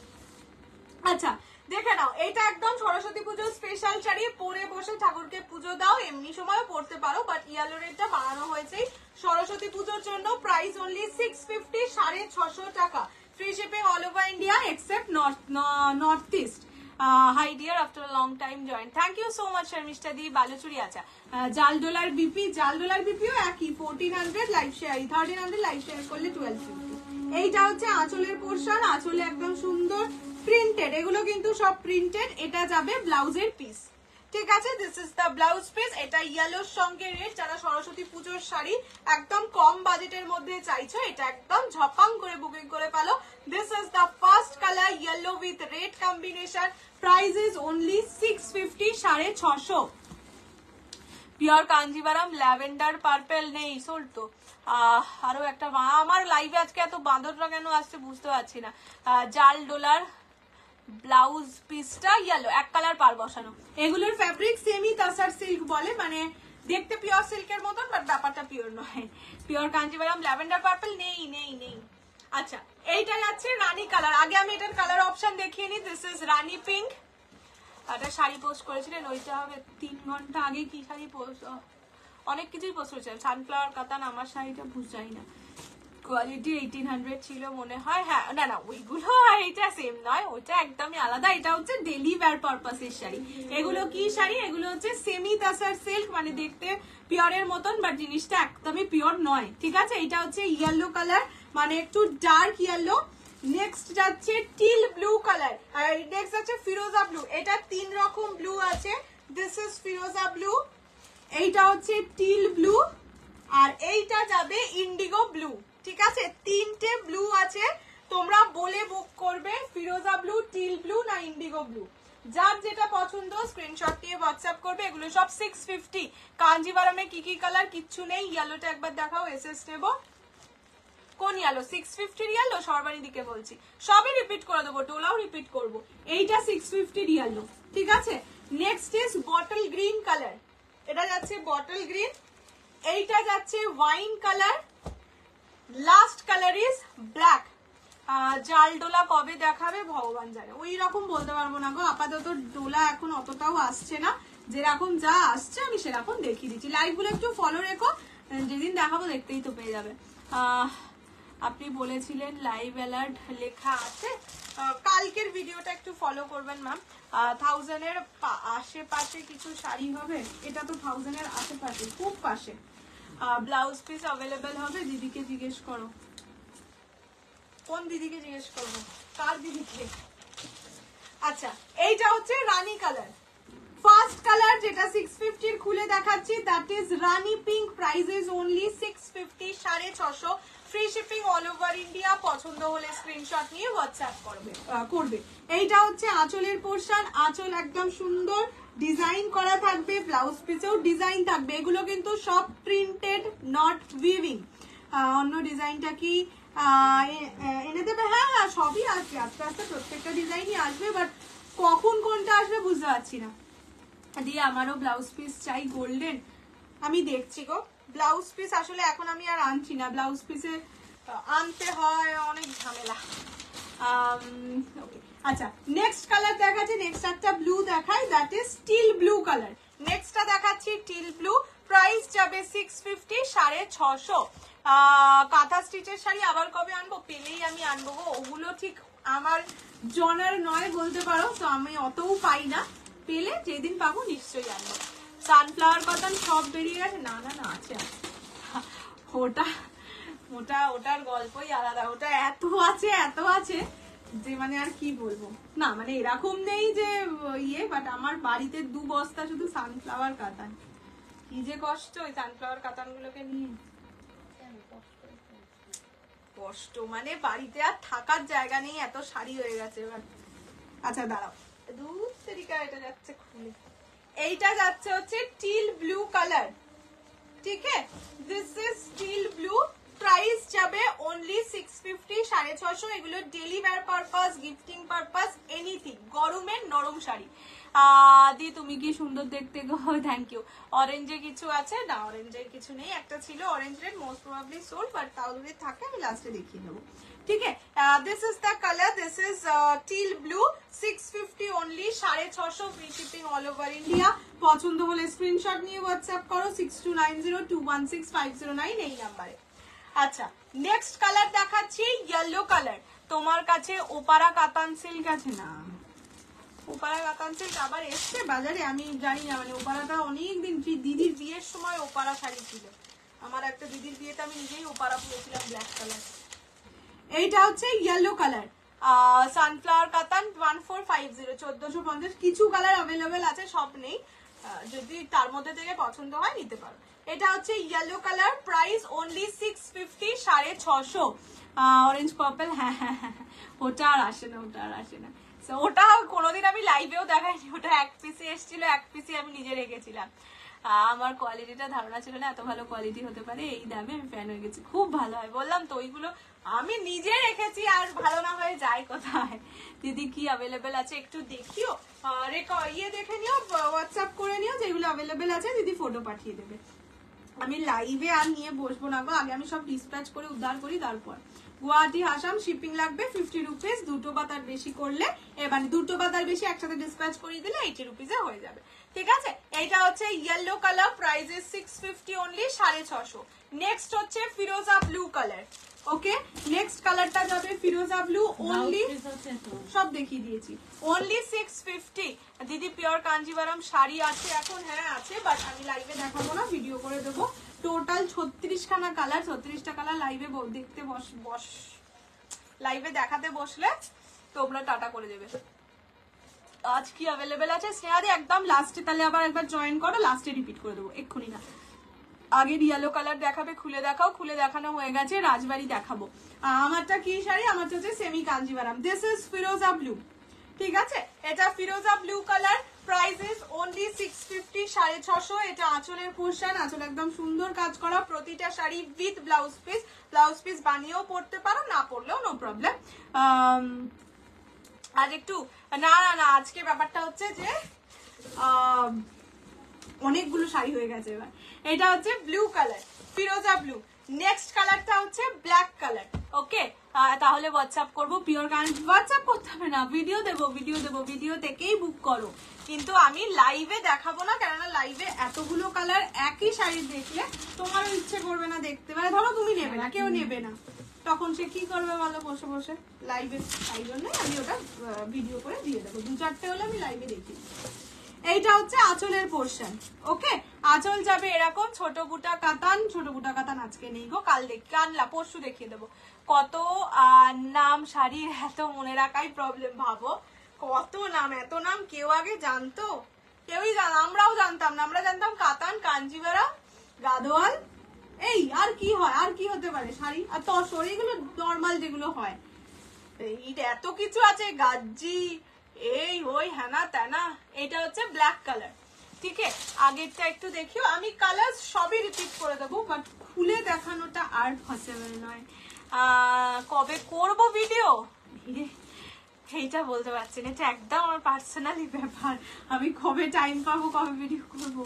আচ্ছা দেখে নাও, এটা একদম সরস্বতী পুজো স্পেশাল শাড়ি, পরে বসে ঠাকুরকে পুজো দাও, এমনি সময়ও পরতে পারো, বাট ইয়েলো রেটটা বাড়ানো হয়েছে সরস্বতী পুজোর জন্য। প্রাইস অনলি 650, 650 টাকা। Free shipping all over India except north east. Hi dear, after long time join, thank you so much Sharmishtha di. Baluchari. আচ্ছা জালডোলার বিপি, জালডোলার বিপিও একই 1400 লাইভ শেয়ার, 1300 লাইভ শেয়ার করলে 1250। এইটা হচ্ছে আঁচলের পোর্শন, আঁচলে একদম সুন্দর প্রিন্টেড, এগুলো কিন্তু সব প্রিন্টেড। এটা যাবে ব্লাউজের পিস, ঠিক আছে। This is the blouse piece. এটা ইয়েলোর সঙ্গে রেড। যারা সরস্বতী পুজোর শাড়ি একদম কম বাজেটের মধ্যে চাইছো, এটা একদম ঝপাং করে বুকিং করে ফেলো। This is the first colour, yellow with red combination. Price is only 650, 650। Pure Kanjivaram lavender purple নেই, সোল্ড তো। আরো একটা, আমার লাইভে আজকে এত বাঁদররা কেন আসছে বুঝতে পারছি না। জাল ডোলার ব্লাউজ পিসটা ইয়েলো, এক কালার পার বসানো। এগুলোর ফ্যাব্রিক সেমি তাসার সিল্ক বলে, মানে দেখতে পিওর সিল্কের মতন, বাট ব্যাপারটা পিওর নয়। পিওর কাঞ্জিভারাম ল্যাভেন্ডার পার্পল নেই নেই নেই। আচ্ছা এইটা যাচ্ছে রানী কালার। আগে আমি এটার কালার অপশন দেখিয়ে নিই। This is Rani pink. একটা শাড়ি পোস্ট করেছিলেন, ওইটা হবে 3 ঘন্টা আগে। কি শাড়ি পোস্ট, অনেক কিছুই পোস্ট করেছিলেন। সানফ্লাওয়ার কাতান, আমার শাড়িটা বুঝাই না, কোয়ালিটি 1800 ছিল মনে হয়। হ্যাঁ না না, ওইগুলো এইটা সেম নয়, ওইটা একদমই আলাদা। এটা হচ্ছে ডেলি ওয়্যার পারপাসের শাড়ি। এগুলো কি শাড়ি? এগুলো হচ্ছে সেমি তাসার সিল্ক, মানে দেখতে পিওরের মতন, বাট জিনিসটা একদমই পিওর নয়, ঠিক আছে। এটা হচ্ছে ইয়েলো কালার, মানে একটু ডার্ক ইয়েলো। নেক্সট যাচ্ছে টিল ব্লু কালার, আর নেক্সট যাচ্ছে ফিরোজা ব্লু। এটা 3 রকম ব্লু আছে। দিস ইজ ফিরোজা ব্লু, এইটা হচ্ছে টিল ব্লু, আর এইটা যাবে ইন্ডিগো ব্লু, ঠিক আছে। 3টে ব্লু আছে, তোমরা বলে বুক করবে ফিরোজা ব্লু, টিল ব্লু না ইন্ডিগো ব্লু। যার যেটা পছন্দ স্ক্রিনশট দিয়ে হোয়াটসঅ্যাপ করবে। এগুলো সব 650। কাঞ্জিভারামে কি কি কালার কিচ্ছু নেই। ইয়েলোটা একবার দেখাও, এসএস নেব। কোন ইয়েলো? 650 ইয়েলো, সরবারি দিকে বলছি। সবই রিপিট করে দেবো, টোলাও রিপিট করবো। এইটা 650 ইয়েলো, ঠিক আছে। Next is bottle green colour, এটা যাচ্ছে বটল গ্রিন। এইটা যাচ্ছে wine colour. Last colour is black. জাল ডোলা কবে দেখাবে ভগবান জানে, ওই রকম বলতে পারবো না গো। আপাতত ডোলা এখন অতটাও আসছে না, যেরকম যা আসছে আমি সেরকম দেখিয়ে দিচ্ছি। লাইভ গুলো একটু ফলো রেখো, যেদিন দেখাবো দেখতেই তো পেয়ে যাবে। আপনি বলেছিলেন লাইভ অ্যালার্ট লেখা আছে, কালকের ভিডিওটা একটু ফলো করবেন ম্যাম। 1000-এর আশেপাশে কিছু শাড়ি হবে। এটা তো 1000-এর আশেপাশে, খুব পাশে। ব্লাউজ পিস অ্যাভেলেবেল হবে, দিদিকে জিজ্ঞেস করো। কোন দিদিকে জিজ্ঞেস করবো? কার দিদিকে? আচ্ছা এইটা হচ্ছে রানী কালার। ফার্স্ট কালার যেটা 650-এর খুলে দেখাচ্ছি, that is Rani pink. Price is only 650, 650। Free shipping all over India. পছন্দ হলে স্ক্রিনশট নিয়ে হোয়াটসঅ্যাপ করবে। এইটা হচ্ছে আঁচলের পোর্শন, আঁচল একদম সুন্দর ডিজাইন করা থাকবে, ব্লাউজ পিসেও ডিজাইন থাকবে। এগুলো কিন্তু সব প্রিন্টেড, নট উইভিং। অন্য ডিজাইনটা কি এনে দেবে? হ্যাঁ হ্যাঁ, সবই আসবে আস্তে আস্তে, প্রত্যেকটা ডিজাইনই আসবে, বাট কখন কোনটা আসবে বুঝতে পারছি না। দিয়ে আমারও ব্লাউজ পিস চাই গোল্ডেন। আমি দেখছি গো ব্লাউজ পিস, আসলে এখন আমি আর আনছি না, ব্লাউজ পিসে আনতে হয় অনেক ঝামেলা। আচ্ছা নেক্সট কালার দেখাচ্ছি, নেক্সট একটা ব্লু দেখাই, that is teal blue colour. নেক্সটটা দেখাচ্ছি টিল ব্লু, প্রাইস যাবে 650, 650। কাঁথা স্টিচের শাড়ি আবার কবে আনবো, পেলেই আমি আনবো গো, ওগুলো ঠিক আমার জনার নয় বলতে পারো, তো আমি অতও পাই না, পেলে যেদিন পাবো নিশ্চয়ই আনবো। সানফ্লাওয়ার কটন সব বেরিয়ে গেছে, না না না আছে, ওটার গল্পই আলাদা, ওটা এত আছে যে মানে আর কি বলবো না, মানে এরকম নেই যে ইয়ে, বাট আমার বাড়িতে 2 বস্তা শুধু সানফ্লাওয়ার কাতান, কি যে কষ্ট ওই সানফ্লাওয়ার কাতান গুলোকে নিয়ে, কষ্ট মানে বাড়িতে আর থাকার জায়গা নেই, এত শাড়ি হয়ে গেছে এবার। আচ্ছা দাঁড়াও, দুধ তরিকা এটা যাচ্ছে খুলে, এইটা যাচ্ছে হচ্ছে টিল ব্লু কালার, ঠিক আছে, this is teal blue, price যাবে অনলি 650, 650। এগুলো daily wear purpose, gifting purpose, anything, গরমের নরম শাড়ি। দি তুমি কি সুন্দর দেখতে গো, থ্যাংক ইউ। অরেঞ্জে কিছু আছে না, অরেঞ্জের কিছু নেই, একটা ছিল orange red, most probably sold, but তাও যদি থাকে আমি লাস্টে দেখিয়ে দেবো, ঠিক আছে। This is the colour, this is teal blue, 650 only, 650, free shipping all over India. পছন্দ হলে স্ক্রিনশট নিয়ে হোয়াটসঅ্যাপ করো 6290216509 এই নাম্বারে। আচ্ছা নেক্সট কালার দেখাচ্ছি ইয়েলো কালার। তোমার কাছে ওপারা কাতান সিল্ক আছে না? ওপারা কাতান সিল্ক আবার এসছে বাজারে, আমি জানি না, মানে ওপারাটা অনেকদিন, দিদির বিয়ের সময় ওপারা শাড়ি ছিল আমার, একটা দিদির বিয়েতে আমি নিজেই ওপারা পরেছিলাম ব্ল্যাক কালার। এইটা হচ্ছে ইয়েলো কালার, সানফ্লাওয়ার কাতান 1450, 1450। কিছু কালার অ্যাভেলেবেল আছে, সব নেই, যদি তার মধ্যে থেকে পছন্দ হয় নিতে পারো। এটা হচ্ছে yellow colour, price only 650, 650। Orange purple, হ্যাঁ হ্যাঁ হ্যাঁ, ওটা আর আসে না, ওটা কোনোদিন আমি লাইভেও দেখাইনি, ওটা 1 পিসে এসেছিল, 1 পিসে আমি নিজে রেখেছিলাম। আমার কোয়ালিটিটা ধারণা ছিল না এত ভালো কোয়ালিটি হতে পারে, এই দামে আমি ফ্যান হয়ে গেছি, খুব ভালো হয় বললাম তো, ওইগুলো আমি নিজে রেখেছি আর ভালো না হয়ে যায় কোথায়। দিদি কি অ্যাভেলেবেল আছে একটু দেখিও, ইয়ে দেখে নিও, হোয়াটসঅ্যাপ করে নিও যেগুলো অ্যাভেলেবেল আছে, দিদি ফটো পাঠিয়ে দেবে। আমি লাইভে আর নিয়ে বসবো না গো, আগে আমি সব ডিসপ্যাচ করে উদ্ধার করি, তারপর গুয়াহাটি আসাম শিপিং লাগবে 50 রুপিস, 2 বা তার বেশি করলে, মানে 2 বা তার বেশি একসাথে ডিসপ্যাচ করিয়ে দিলে 80 রুপিসে হয়ে যাবে, ঠিক আছে। এইটা হচ্ছে yellow colour, price is 650 only, 650। Next হচ্ছে ফিরোজা ব্লু কালার, ওকে, নেক্সট কালারটা যাবে ফিরোজা ব্লু, অনলি সব দেখিয়ে দিয়েছি, অনলি 650। দিদি পিওর কাঞ্জিভারাম শাড়ি আছে এখন, হ্যাঁ আছে, বাট আমি লাইভে দেখাবো না, ভিডিও করে দেবো। টোটাল 36খানা কালার, 36টা কালার লাইভে দেখতে লাইভে দেখাতে বসলে তোমরা টাটা করে দেবে। আজ কি অ্যাভেলেবেল আছে স্নেহাদি, একদম লাস্টে, তাহলে আবার একবার জয়েন করো, লাস্টে রিপিট করে দেবো, এক্ষুনি না। আগে ইয়েলো কালার দেখাবে, খুলে দেখাও, খুলে দেখানো হয়ে গেছে, রাজবাড়ি দেখাবো। আমারটা কি শাড়ি, আমারটা হচ্ছে সেমি কাঞ্জিভারাম, দিস ইজ ফিরোজা ব্লু, ঠিক আছে, এটা ফিরোজা blue colour, price is only 650, 650। এটা আঁচলের পোর্শন, আঁচল একদম সুন্দর কাজ করা, প্রতিটা শাড়ি উইথ ব্লাউজ পিস বানিয়েও পরতে পারো, না পরলেও নো প্রবলেম। আর একটু না না না, আজকে ব্যাপারটা হচ্ছে যে অনেকগুলো শাড়ি হয়ে গেছে এবার। এটা হচ্ছে ব্লু কালার, ফিরোজা ব্লু। নেক্সট কালারটা হচ্ছে ব্ল্যাক কালার, ওকে। তাহলে হোয়াটসঅ্যাপ করবো, পিওর কারেন্ট হোয়াটসঅ্যাপ করতে হবে না, ভিডিও দেবো, ভিডিও থেকেই বুক করো, কিন্তু আমি লাইভে দেখাবো না, কেননা লাইভে এতগুলো কালার একই শাড়ি দেখলে তোমারও ইচ্ছে করবে না দেখতে, মানে ধরো তুমি নেবে না, কেউ নেবে না, তখন সে কি করবে বলো বসে বসে লাইভে, তাই জন্য আমি ওটা ভিডিও করে দিয়ে দেবো, 2-4টে হলে আমি লাইভে দেখি। এইটা হচ্ছে আঁচলের পোর্শন, ওকে, আঁচল যাবে এরকম, ছোট বুটা কাতান আজকে নেই গো, কাল দেখি, আনলা পরশু দেখিয়ে দেবো। কত নাম শাড়ির, এত মনে রাখাই প্রবলেম, ভাবো কত নাম, এত নাম কেউ আগে জানতো? কেউই আমরাও জানতাম না, আমরা জানতাম কাতান, কাঞ্জিভারাম, গাদোয়াল, এই আর কি হয়, আর কি হতে পারে শাড়ি, আর তসর, এগুলো নর্মাল যেগুলো হয়, এত কিছু আছে, গাজ্জি, এই ওই হ্যানা ত্যানা। এটা হচ্ছে ব্ল্যাক কালার, ঠিক আছে, আগেরটা একটু দেখিও, আমি কালার সবই রিপিট করে দেবো, বাট খুলে দেখানোটা আর পসিবল নয়। কবে করবো ভিডিও, এইটা বলতে পারছি না, এটা একদম আমার পার্সোনালি ব্যাপার, আমি কবে টাইম পাবো কবে ভিডিও করবো।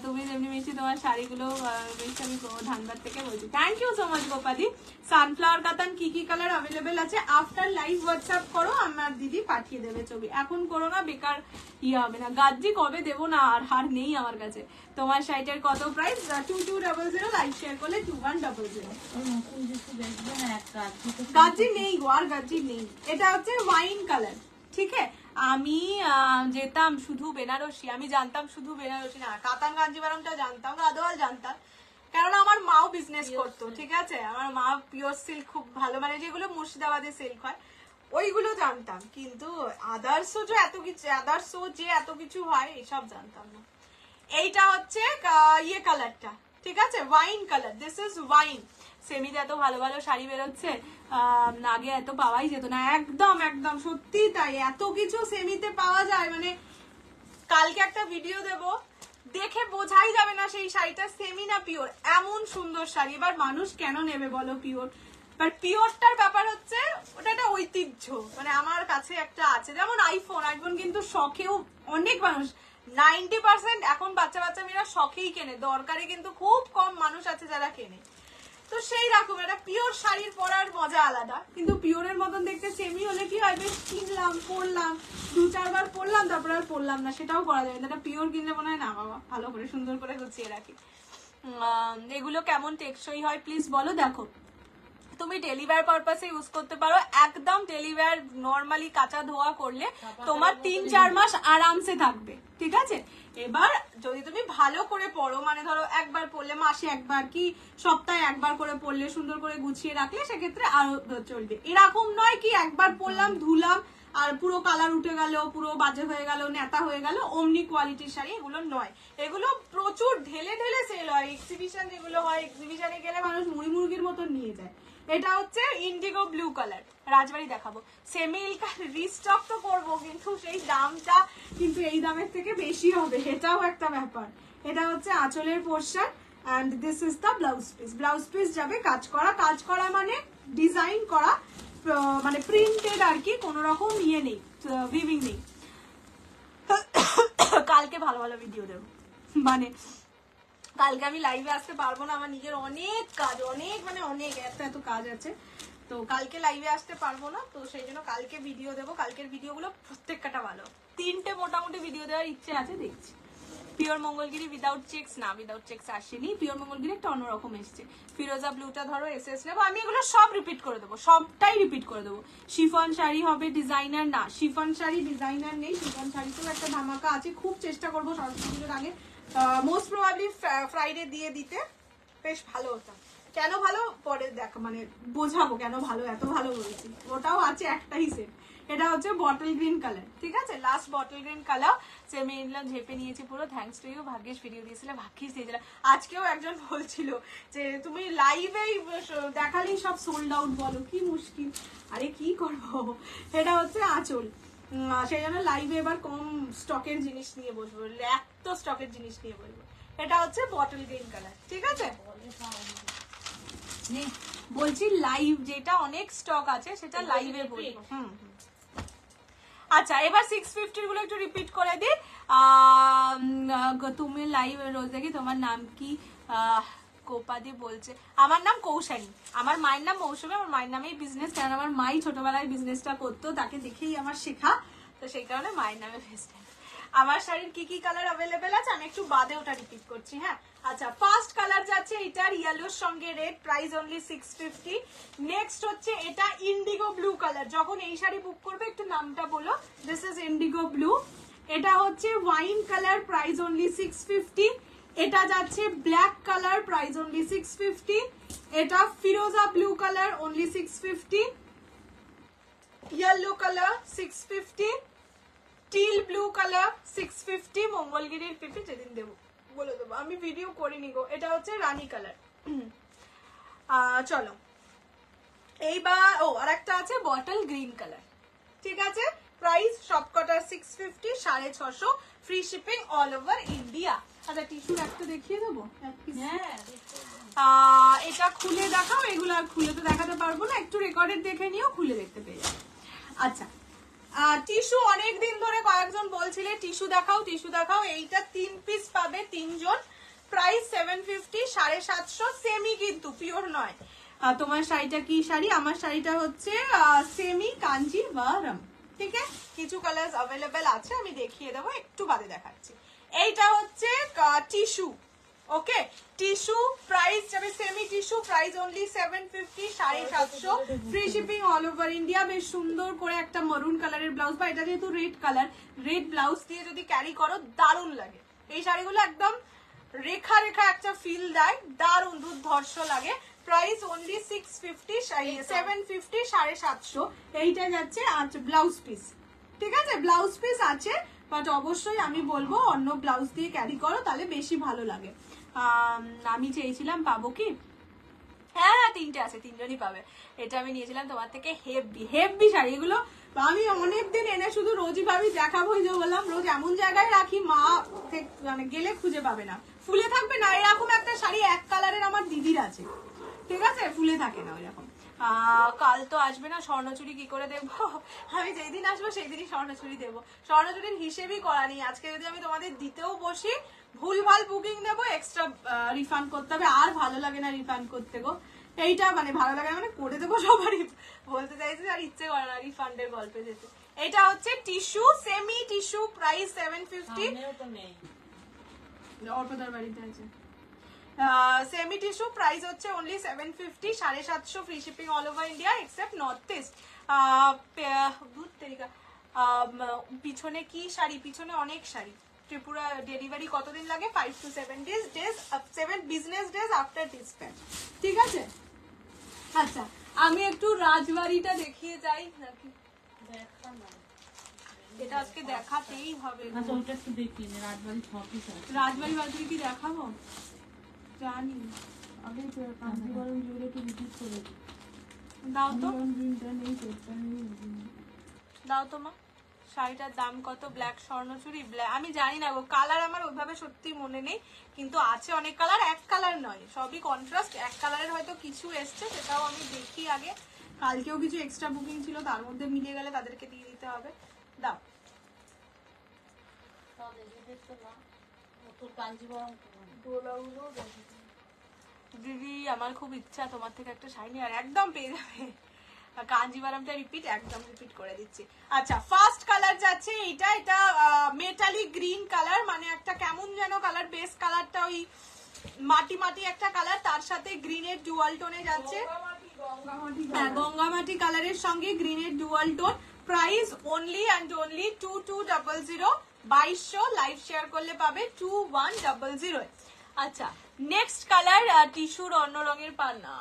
তুমি যেমনি মিষ্টি তোমার শাড়িগুলো বেশ, আমি ধানবাদ থেকে বলছি। থ্যাংক ইউ সো মাচ গোপাদি। সানফ্লাওয়ার কাতান কি কি কালার অ্যাভেলেবেল আছে আফটার লাইভ হোয়াটসঅ্যাপ করো, আমার দিদি পাঠিয়ে দেবে ছবি। এখন করো না, বেকার ইয়ে হবে না। গাজ্জি কবে দেবো না, আর হার নেই আমার কাছে। তোমার শাড়িটার কত প্রাইস? 2200, লাইভ শেয়ার করলে 2100। গাজ্জি নেই গো, আর গাজ্জি নেই। এটা হচ্ছে ওয়াইন কালার, ঠিক আছে। আমি যেতাম শুধু বেনারসি, আমি জানতাম শুধু বেনারসি না, কাতান কাঞ্জিভারমটা জানতাম, গাদোয়াল জানতাম, কারণ আমার মাও বিজনেস করতো, ঠিক আছে। আমার মা পিওর সিল্ক খুব ভালো, মানে যেগুলো মুর্শিদাবাদে সিল্ক হয় ওইগুলো জানতাম, কিন্তু আদার্সও যে এত কিছু হয় এসব জানতাম না। এইটা হচ্ছে ইয়ে কালারটা, ঠিক আছে, wine colour. This is wine. সেমিতে এত ভালো ভালো শাড়ি বেরোচ্ছে, আগে এত পাওয়াই যেত না। একদম একদম সত্যি তাই, এত কিছু সেমিতে পাওয়া যায়, মানে কালকে একটা ভিডিও দেব, দেখে বোঝাই যাবে না সেই শাড়িটা সেমি না পিওর, এমন সুন্দর শাড়ি। এবার মানুষ কেন নেবে বলো পিওর? বাট পিওরটার ব্যাপার হচ্ছে ওটা একটা ঐতিহ্য, মানে আমার কাছে একটা আছে, যেমন আইফোন কিন্তু শখেও অনেক মানুষ, 90% এখন বাচ্চা মেয়েরা শখেই কেনে, দরকারে কিন্তু খুব কম মানুষ আছে যারা কেনে। তো সেই রকম একটা পিওর শাড়ির পরার মজা আলাদা, কিন্তু পিওরের মতন দেখতে সেমি হলে কি হয়, বেশ কিনলাম, পরলাম, 2-4 বার পরলাম, তারপর আর পরলাম না, সেটাও করা যাবে। এটা পিওর কিনলে মনে হয় না বাবা, ভালো করে সুন্দর করে গুছিয়ে রাখি। এগুলো কেমন টেকসই হয় প্লিজ বলো। দেখো, তুমি ডেলিভার পারপাসে ইউজ করতে পারো, একদম ডেলিভার নর্মালি কাঁচা ধোয়া করলে তোমার 3-4 মাস আরামসে থাকবে, ঠিক আছে। এবার যদি তুমি ভালো করে পরো, মানে ধরো একবার পরলে, মাসে একবার কি সপ্তাহে একবার করে পরলে, সুন্দর করে গুছিয়ে রাখলে, সেক্ষেত্রে আরো চলবে। এরকম নয় কি একবার পরলাম, ধুলাম, আর পুরো কালার উঠে গেল, পুরো বাজে হয়ে গেল, নেতা হয়ে গেল, অমনি কোয়ালিটির শাড়ি এগুলো নয়। এগুলো প্রচুর ঢেলে ঢেলে সেল হয়, এক্সিবিশন যেগুলো হয়, এক্সিবিশনে গেলে মানুষ মুড়ি মুরগির মতন নিয়ে যায়। এটা হচ্ছে ইন্ডিগো ব্লু কালার, রাজবাড়ি দেখাবো। সেমি রিস্টক তো করবো, কিন্তু সেই দামটা কিন্তু এই দামের থেকে বেশি হবে, এটাও একটা ব্যাপার। এটা হচ্ছে আঁচলের portion, and this is the blouse piece. Blouse piece যাবে কাজ করা মানে ডিজাইন করা, মানে প্রিন্টেড আর কি, কোনো রকম ইয়ে নেই, উইভিং নেই। কালকে ভালো ভালো ভিডিও দেবো, মানে কালকে আমি লাইভে আসতে পারবো না, আমার নিজের অনেক কাজ, অনেক এত কাজ আছে, তো কালকে লাইভে আসতে পারবো না, তো সেই জন্য কালকে ভিডিও দেবো। কালকের ভিডিওগুলো প্রত্যেকটা ভালো, 3টে মোটামুটি ভিডিও দেওয়ার ইচ্ছে আছে, দেখছি। পিওর মঙ্গলগিরি উইদাউট চেক্স, না উইদাউট চেক্স আসেনি, পিওর মঙ্গলগিরি একটা অন্যরকম এসছে। ফিরোজা ব্লুটা ধরো এসএস নেবো, আমি এগুলো সব রিপিট করে দেবো, সবটাই রিপিট করে দেবো। শিফন শাড়ি হবে ডিজাইনার, না শিফন শাড়ি ডিজাইনার নেই, শিফন শাড়িতেও একটা ধামাকা আছে, খুব চেষ্টা করবো সরস্বতী পুজোর আগে, মোস্ট প্রবাবলি ফ্রাইডে দিয়ে দিতে, বেশ ভালো হতো। কেন ভালো পরে দেখো, মানে বোঝাবো কেন ভালো, এত ভালো বলেছি। ওটাও আছে একটাই সেট, এটা হচ্ছে বটল গ্রিন কালার, ঠিক আছে, last bottle green colour. Semi ইনলাম ঝেপে নিয়েছি পুরো, থ্যাঙ্কস টু ইউ। ভাগ্যেশ ভিডিও দিয়েছিলে, ভাগ্যেশ দিয়েছিল। আজকেও একজন বলছিল যে তুমি লাইভেই দেখালেই সব সোল্ড আউট, বলো কি মুশকিল, আরে কি করবো। এটা হচ্ছে আঁচল, সেই জন্য লাইভে এবার কম স্টকের জিনিস নিয়ে বসবো, এত স্টকের জিনিস নিয়ে বসবো। এটা হচ্ছে বটল গ্রিন কালার, ঠিক আছে, বলছি লাইভ যেটা অনেক স্টক আছে সেটা লাইভে বলবো। আচ্ছা, এবার 650 গুলো একটু রিপিট করে দিই। তুমি লাইভ রোজ দেখি, তোমার নাম কি? কোপাদি বলছে আমার নাম কৌশালী, আমার মায়ের নাম মৌসুমী, আমার মায়ের নামেই বিজনেস, কারণ আমার মাই ছোটবেলায় বিজনেসটা করতো, তাকে দেখেই আমার শেখা, তো সেই কারণে মায়ের নামে বিজনেস। আমার শাড়ির কি কি কালার অ্যাভেলেবেল আছে আমি একটু বাদে ওটা রিপিট করছি, হ্যাঁ। আচ্ছা, ফার্স্ট কালার যাচ্ছে এটার ইয়েলোর সঙ্গে রেড, প্রাইস অনলি 650। নেক্সট হচ্ছে এটা ইন্ডিগো ব্লু কালার, যখন এই শাড়ি বুক করবে একটু নামটা বলো। This is Indigo blue. এটা হচ্ছে ওয়াইন কালার, প্রাইস অনলি 650। এটা যাচ্ছে ব্ল্যাক কালার, প্রাইস অনলি 650। এটা ফিরোজা blue colour, only 650। Yellow colour 650। Teal blue colour 650। মঙ্গলগিরির পিপি যেদিন দেবো বলে দেবো, আমি ভিডিও করিনি গো। এটা হচ্ছে রানী কালার। চলো এইবার আর একটা আছে বটল গ্রিন কালার, ঠিক আছে, প্রাইস সবকটার 650, 650, free shipping all over India. আচ্ছা, টিস্যুর একটা দেখিয়ে দেবো, এটা খুলে দেখাও, এগুলো আর খুলে তো দেখাতে পারবো না, একটু রেকর্ডেড দেখে নিও, খুলে দেখতে পেয়ে যাবে। আচ্ছা, টিস্যু অনেক দিন ধরে কয়েকজন বলছিলে টিস্যু দেখাও টিস্যু দেখাও। এইটা 3 পিস পাবে, 3 জন, প্রাইস 750, 750 সেমি, কিন্তু পিওর নয়। তোমার শাড়িটা কি শাড়ি? আমার শাড়িটা হচ্ছে সেমি কাঞ্জিভারম। ঠিক আছে, কিছু কালার অ্যাভেলেবেল আছে, আমি দেখিয়ে দেবো, একটু বাদে দেখাচ্ছি। এইটা হচ্ছে টিস্যু, ওকে, টিস্যু প্রাইস যাবে semi tissue, price only 750, 750, free shipping all over India. বেশ সুন্দর করে একটা মারুন কালারের ব্লাউজ, বা এটা যেহেতু রেড কালার, রেড ব্লাউজ দিয়ে যদি ক্যারি করো দারুণ লাগে। এই শাড়িগুলো একদম রেখা রেখা একটা ফিল দেয়, দারুণ দুর্ধর্ষ লাগে। Price only 650, 750, 750। এইটা যাচ্ছে ব্লাউজ পিস, ঠিক আছে, ব্লাউজ পিস আছে, বাট অবশ্যই আমি বলবো অন্য ব্লাউজ দিয়ে ক্যারি করো, তাহলে বেশি ভালো লাগে। আমি চেয়েছিলাম পাবো কি, হ্যাঁ 3টে আছে, 3জনই পাবে। এটা আমি নিয়েছিলাম তোমার থেকে, হেভি হেভি শাড়ি এগুলো। আমি অনেকদিন এনে শুধু রোজই ভাবি দেখাবো, যে বললাম রোজ এমন জায়গায় রাখি মা মানে গেলে খুঁজে পাবে না, ফুলে থাকবে না। এরকম একটা শাড়ি এক কালারের আমার দিদির আছে, ঠিক আছে, ফুলে থাকে না ওইরকম। কাল তো আসবে না, স্বর্ণচুরি কি করে দেবো? আমি যেই দিন আসবো সেই দিনই স্বর্ণচুরি দেবো। স্বর্ণচুরির হিসেবই করা নেই, আজকে যদি আমি তোমাদের দিতেও বসি ভুলভাল বুকিং নেবো, এক্সট্রা রিফান্ড করতে হবে, আর ভালো লাগে না রিফান্ড করতে গো। এইটা মানে ভালো লাগে মানে করে দেবো সবারই, বলতে চাইছি আর ইচ্ছে করে না রিফান্ডের গল্পে যেতে। এটা হচ্ছে টিস্যু, সেমি টিস্যু, প্রাইস 750। অর্পদার বাড়িতে আছে। সেমি টিস্যু প্রাইস হচ্ছে only 750, 750, free shipping all over India except north east. পিছনে কি শাড়ি? পিছনে অনেক শাড়ি। ত্রিপুরা ডেলিভারি কতদিন লাগে? 5 to 7 days, 7 business days after dispatch, ঠিক আছে। আচ্ছা, আমি একটু রাজবাড়িটা দেখিয়ে যাই নাকি? এটা আজকে দেখাতেই হবে। রাজবাড়ি বাজারে কি দেখাবো জানি, আগে কাঞ্জিভারম জুয়েলারি রিপিট করে দাও তো, নেই। দাও তো মা। শাড়িটার দাম কত? ব্ল্যাক স্বর্ণচুরি, আমি জানি না গো, কালার আমার ওইভাবে সত্যি মনে নেই, কিন্তু আছে অনেক কালার, এক কালার নয়, সবই কন্ট্রাস্ট। এক কালারের হয়তো কিছু এসছে, সেটাও আমি দেখি আগে। কালকেও কিছু এক্সট্রা বুকিং ছিল, তার মধ্যে মিলে গেলে তাদেরকে দিয়ে দিতে হবে। দাও দিদি, আমার খুব ইচ্ছা তোমার থেকে একটা শাড়ি আর একদম পেয়ে যাবে। কাঞ্জিভারমটা রিপিট, একদম রিপিট করে দিচ্ছি। আচ্ছা, ফার্স্ট কালার যাচ্ছে এইটা, এটা মেটালিক গ্রিন কালার, মানে একটা কেমন যেন কালার, বেস কালারটা ওই মাটি মাটি একটা কালার, তার সাথে গ্রিনের ডুয়াল টোনে যাচ্ছে। হ্যাঁ, গঙ্গামাটি কালারের সঙ্গে গ্রিনের dual tone. Price only and only 2200, 2200, live share করলে পাবে 2100। আচ্ছা, নেক্সট কালার টিস্যুর অন্য রঙের পান্না,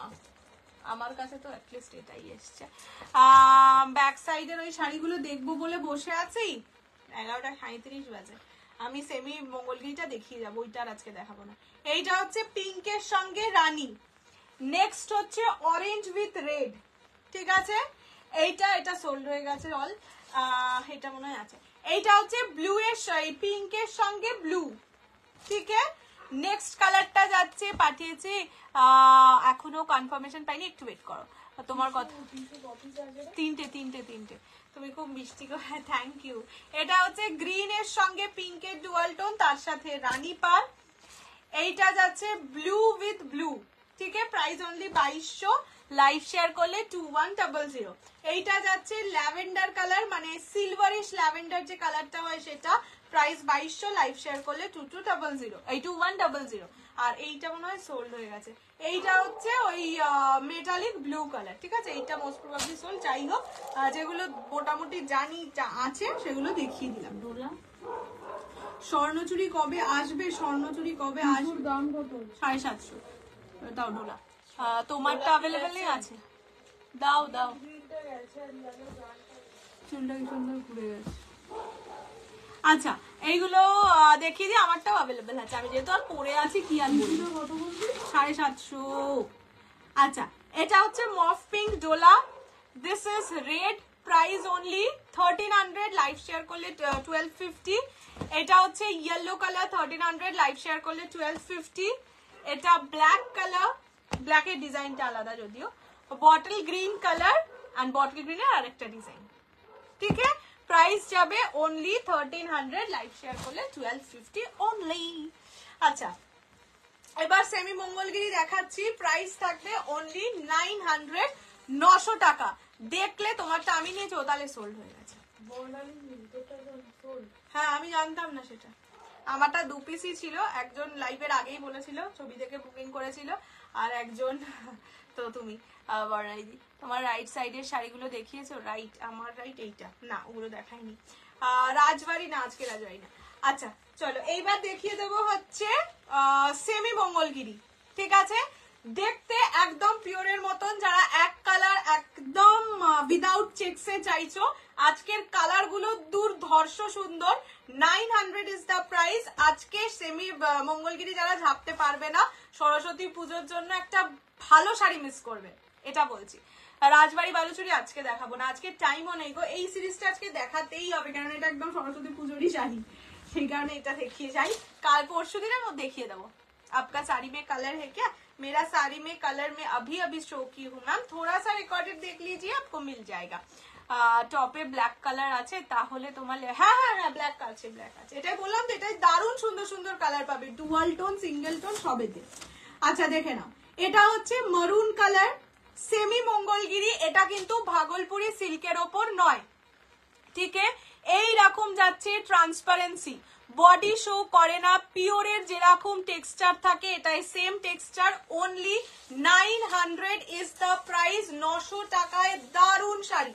আমার কাছে তো অ্যাটলিস্ট এটাই এসছে। ব্যাক সাইডের ওই শাড়িগুলো দেখবো বলে বসে আছি, 11:37 বাজে। আমি সেমি মঙ্গলগিরিটা দেখিয়ে যাবো, ওইটা আর আজকে দেখাবো না। এইটা হচ্ছে পিঙ্কের সঙ্গে রানী। নেক্সট হচ্ছে অরেঞ্জ উইথ রেড, ঠিক আছে। এটা সোল্ড হয়ে গেছে অল, এটা মনে হয় আছে। এইটা হচ্ছে ব্লু এর, পিঙ্কের সঙ্গে ব্লু, ঠিক আছে। নেক্সট কালারটা যাচ্ছে, পাঠিয়েছি, এখনো কনফার্মেশন পাইনি, একটু ওয়েট করো। তোমার কথা, তিনটে। তুমি খুব মিষ্টি গো, হ্যাঁ থ্যাংক ইউ। এটা হচ্ছে গ্রিন এর সঙ্গে পিঙ্কের ডুয়াল টোন, তার সাথে রানী পার। এইটা যাচ্ছে ব্লু উইথ ব্লু, ঠিক আছে, প্রাইস অনলি 2200, লাইভ শেয়ার করলে 2100। এইটা যাচ্ছে ল্যাভেন্ডার কালার, মানে সিলভারিশ ল্যাভেন্ডার যে কালারটা হয় সেটা, প্রাইস 2200, লাইভ শেয়ার করলে 2100। আর এইটা মনে হয় সোল্ড হয়ে গেছে। এইটা হচ্ছে ওই মেটালিক ব্লু কালার, ঠিক আছে, এইটা মোস্ট প্রবাবলি সোল্ড। যাই হোক, যেগুলো মোটামুটি জানি আছে সেগুলো দেখিয়ে দিলাম। স্বর্ণচুরি কবে আসবে? স্বর্ণচুরি কবে আসবে? দাম কত? 750। দাও ডোলা, তোমারটা অ্যাভেলেবেল নেই আছে, দাও। চুলটা কি সুন্দর ঘুরে গেছে। আচ্ছা, এইগুলো দেখিয়ে দিই, আমারটাও অ্যাভেলেবেল আছে, আমি যেহেতু আর পরে আছি কি আর বলি। 750। আচ্ছা, এটা হচ্ছে mauve pink Dola, this is red, price only 1300, live share করলে 1250। এটা হচ্ছে ইয়েলো কালার, 1300, লাইভ শেয়ার করলে 1250। এটা ব্ল্যাক কালার, ব্ল্যাকের ডিজাইনটা আলাদা যদিও। Bottle green colour, and bottle গ্রিনের আরেকটা ডিজাইন, ঠিক আছে, প্রাইস যাবে অনলি 1300, লাইভ শেয়ার করলে 1250 অনলি। আচ্ছা, এবার সেমি মঙ্গলগিরি দেখাচ্ছি, প্রাইস থাকবে অনলি 900, 900 টাকা। দেখলে তোমারটা আমি নিয়েছি, তাহলে সোল্ড হয়ে গেছে। হ্যাঁ, আমি জানতাম না সেটা, আমারটা 2 পিসই ছিল। একজন লাইভের আগেই বলেছিল, ছবি দেখে বুকিং করেছিল, আর একজন তো তুমি বর্ণাইদি, তোমার রাইট সাইডের শাড়িগুলো দেখিয়েছো? রাইট, আমার রাইট এইটা না, ওগুলো দেখাইনি। রাজবাড়ি না, আজকে রাজবাড়ি না। আচ্ছা চলো, এইবার দেখিয়ে দেবো হচ্ছে সেমি মঙ্গলগিরি। ঠিক আছে, দেখতে একদম পিওরের মতন, যারা এক কালার একদম উইদাউট চেকসে চাইছো, আজকের কালার গুলো দুর্ধর্ষ সুন্দর। 900 ইজ দ্য প্রাইস। আজকে সেমি মঙ্গলগিরি যারা ঝাপতে পারবে না, সরস্বতী পুজোর জন্য একটা ভালো শাড়ি মিস করবে, এটা বলছি। রাজবাড়ি বালুচুরি আজকে দেখাবো না, আজকে টাইমও নেই গো। এই সিরিজটা আজকে দেখাতেই হবে, কারণ এটা একদম সরস্বতী পুজোরই শাড়ি, সেই কারণে এটা দেখিয়ে যাই। কাল পরশু दिनों में देखिए देवो। आपका साड़ी में कलर है क्या? मेरा साड़ी में कलर में अभी अभी शो की हूँ मैम, थोड़ा सा रिकॉर्डेड देख लीजिए, आपको मिल जाएगा। টপে ব্ল্যাক কালার আছে, তাহলে তোমার হ্যাঁ হ্যাঁ হ্যাঁ ব্ল্যাক আছে, ব্ল্যাক আছে, এটাই বললাম তো, এটাই দারুণ সুন্দর সুন্দর কালার পাবে, ডুয়াল টোন, সিঙ্গেল টোন সবেতে। আচ্ছা দেখে নাও, এটা হচ্ছে মারুন কালার, সেমি মঙ্গলগিরি। এটা কিন্তু ভাগলপুরি সিল্কের ওপর নয়, ঠিক আছে, এইরকম যাচ্ছে ট্রান্সপারেন্সি, বডি শো করে না, পিওরের যেরকম টেক্সচার থাকে এটাই same texture. Only 900 is the price, 900 টাকায় দারুণ শাড়ি।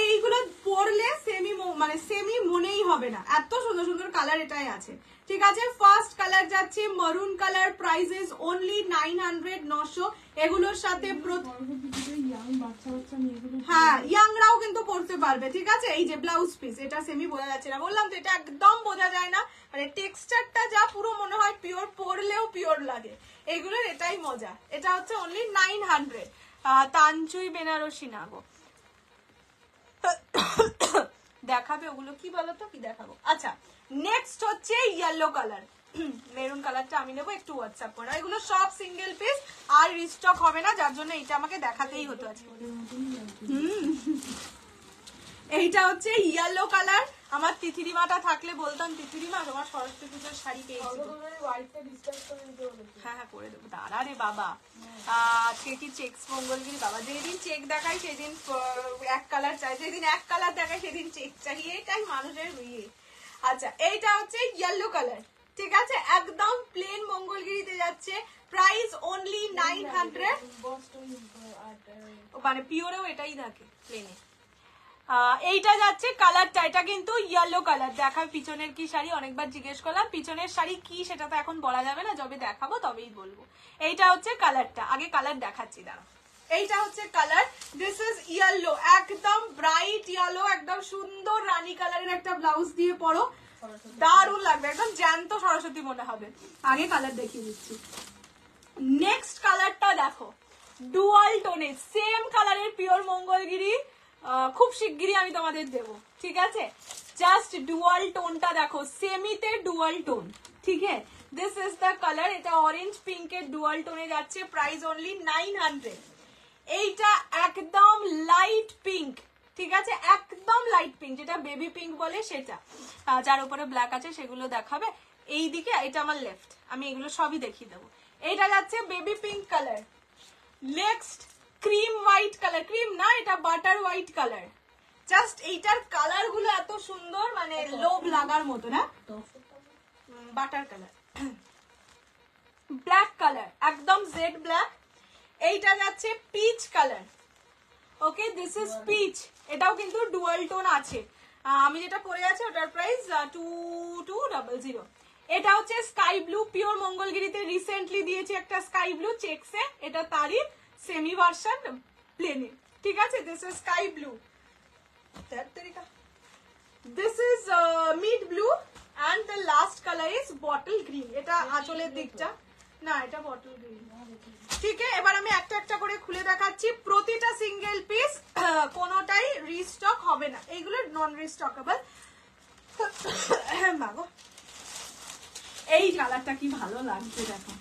এইগুলো পরলে সেমি মানে সেমি মনেই হবে না, এত সুন্দর সুন্দর কালার এটাই আছে। ঠিক আছে, ফার্স্ট কালার যাচ্ছে মারুন কালার, প্রাইস ইজ অনলি 900, 900। এগুলোর সাথে হ্যাঁ ইয়াংরাও কিন্তু পরতে পারবে। ঠিক আছে, এই যে ব্লাউজ পিস, এটা সেমি বোঝা যাচ্ছে না, বললাম তো এটা একদম বোঝা যায় না, মানে টেক্সচারটা যা পুরো মনে হয় পিওর, পরলেও পিওর লাগে, এগুলোর এটাই মজা। এটা হচ্ছে অনলি 900। তানচুই বেনারসি না গো, দেখাবে ওগুলো, কি বলতো কি দেখাবো। আচ্ছা নেক্সট হচ্ছে ইয়েলো কালার, মেরুন কালারটা আমি নেবো, একটু হোয়াটসঅ্যাপ করো। এগুলো সব সিঙ্গেল পিস, আর রিস্টক হবে না, যার জন্য এটা আমাকে দেখাতেই হতো আজকে। এইটা হচ্ছে ইয়েলো কালার, আমার তিথিরিমাটা থাকলে বলতাম, তিথিরিমা তোমার সরস্বতী পুজোর শাড়ি পেয়েছি। হ্যাঁ হ্যাঁ করে দেবো, দাঁড়া রে বাবা। আজকে কি চেকস মঙ্গলগিরি বাবা, যেদিন চেক দেখাই সেদিন এক কালার চাই, যেদিন এক কালার দেখাই সেদিন চেক চাই, এটাই মানুষের ইয়ে। আচ্ছা এইটা হচ্ছে ইয়েলো কালার, ঠিক আছে, একদম প্লেন মঙ্গলগিরিতে যাচ্ছে, প্রাইস অনলি 900। মানে পিওরেও এটাই থাকে প্লেনে। এইটা যাচ্ছে কালারটা, এটা কিন্তু ইয়েলো কালার। দেখা পিছনের কি শাড়ি, অনেকবার জিজ্ঞেস করলাম, পিছনের শাড়ি কি সেটা তো এখন বলা যাবে না, যবে দেখাবো তবেই বলবো। এইটা হচ্ছে কালারটা, আগে কালার দেখাচ্ছি দাঁড়া। এইটা হচ্ছে কালার, দিস ইজ ইয়েলো, একদম ব্রাইট ইয়েলো, একদম সুন্দর রানী কালারের একটা ব্লাউজ দিয়ে পরো, দারুণ লাগবে, একদম জ্যান্ত সরস্বতী মনে হবে। আগে কালার দেখিয়ে দিচ্ছি। নেক্সট কালারটা দেখো, ডুয়াল টোনে সেম কালারের পিওর মঙ্গলগিরি, খুব শিগগিরই আমি তোমাদের দেবো। ঠিক আছে, জাস্ট ডুয়াল টোনটা দেখো, সেমিতে ডুয়াল টোন। ঠিক আছে, দিস ইজ দ্য কালার, এটা অরেঞ্জ পিঙ্কের ডুয়াল টোনে যাচ্ছে, প্রাইস অনলি 900। এইটা একদম লাইট পিঙ্ক, ঠিক আছে, একদম লাইট পিঙ্ক, যেটা বেবি পিঙ্ক বলে সেটা, যার উপরে ব্ল্যাক আছে সেগুলো দেখাবে। এই দিকে এটা আমার লেফট, আমি এগুলো সবই দেখিয়ে দেবো। এইটা যাচ্ছে baby pink colour. Next cream white colour, cream না এটা বাটার হোয়াইট কালার, জাস্ট এইটার কালার গুলো এত সুন্দর, মানে লোভ লাগার মতো না। বাটার কালার, ব্ল্যাক কালার, একদম জেড ব্ল্যাক। এইটা যাচ্ছে peach colour, okay, this is peach, এটাও কিন্তু ডুয়াল টোন আছে। আমি যেটা পরে আছি ওটার প্রাইস 2200। এটা হচ্ছে স্কাই ব্লু, পিওর মঙ্গলগিরিতে রিসেন্টলি দিয়েছি একটা স্কাই ব্লু চেকসে, এটা তারই সেমি ভার্সন প্লেনে। ঠিক আছে, this is sky blue, this is mid blue, and the last colour is bottle green. এটা আঁচলের দিকটা না, এটা বটল গ্রিন। ঠিক আছে, এবার আমি একটা একটা করে খুলে দেখাচ্ছি, প্রতিটা সিঙ্গেল পিস, কোনোটাই রিস্টক হবে না, এইগুলো নন রিস্টকেবল। মাগো এই কালারটা কি ভালো লাগছে দেখো,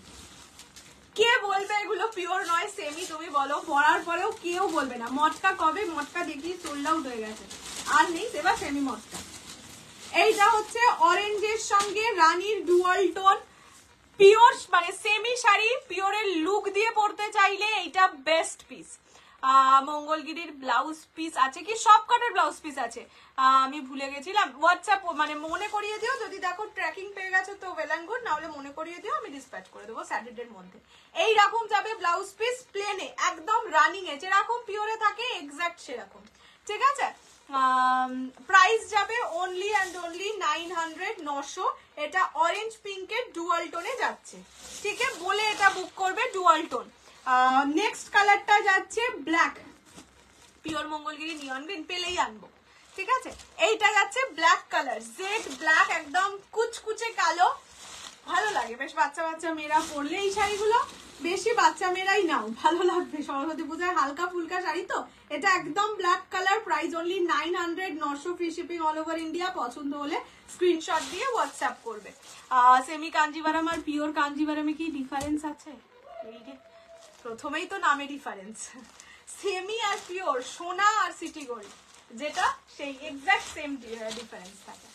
কে বলবে এগুলো পিওর নয় সেমি, তুমি বলো, পরার পরেও কেউ বলবে না। মটকা কবে, মটকা দেখি সোল্ড আউট হয়ে গেছে, আর নেই, এবার সেমি মটটা। এইটা হচ্ছে অরেঞ্জের সঙ্গে রানীর ডুয়াল টোন, পিওর মানে সেমি শাড়ি, পিওরের লুক দিয়ে পড়তে চাইলে এইটা বেস্ট পিস। মঙ্গলগিরির ব্লাউজ পিস আছে কি, সব কাটার ব্লাউজ পিস আছে, আমি ভুলে গেছিলাম। হোয়াটসঅ্যাপ মানে মনে করিয়ে দিও, যদি দেখো ট্র্যাকিং পেয়ে গেছো তো ওয়েল অ্যান্ড গুড, নাহলে মনে করিয়ে দিও, আমি ডিসপ্যাচ করে দেবো স্যাটারডের মধ্যে। এইরকম যাবে ব্লাউজ পিস প্লেনে, একদম রানিং এ যেরকম পিওরে থাকে এক্স্যাক্ট সেরকম, ঠিক আছে। প্রাইস যাবে অনলি অ্যান্ড অনলি 900, 900। এটা অরেঞ্জ পিঙ্কের ডুয়াল টোনে যাচ্ছে, ঠিক আছে, বলে এটা বুক করবে ডুয়াল টোন। নেক্সট কালারটা যাচ্ছে ব্ল্যাক, পিওর মঙ্গলগিরি নিয়ন গ্রিন, পেলেই আনবো, ঠিক আছে। এইটা যাচ্ছে ব্ল্যাক কালার, জেড ব্ল্যাক, একদম কুচকুচে কালো, ভালো লাগে বেশ। বাচ্চা বাচ্চা মেয়েরা পরলে এই শাড়িগুলো, বেশি বাচ্চা মেয়েরাই নাও, ভালো লাগবে। সরস্বতী পূজায় হালকা ফুলকা শাড়ি তো। এটা একদম black colour, price only 900, 900, free shipping all over India. পছন্দ হলে স্ক্রিনশট দিয়ে হোয়াটসঅ্যাপ করবে। সেমি কাঞ্জিভারাম আর পিওর কাঞ্জিভারামে কি ডিফারেন্স আছে? এই রে, প্রথমেই তো নামে ডিফারেন্স। সেমি আর পিওর, সোনা আর সিটি গোল্ড যেটা, সেই এক্স্যাক্ট সেম ডিফারেন্স থাকে।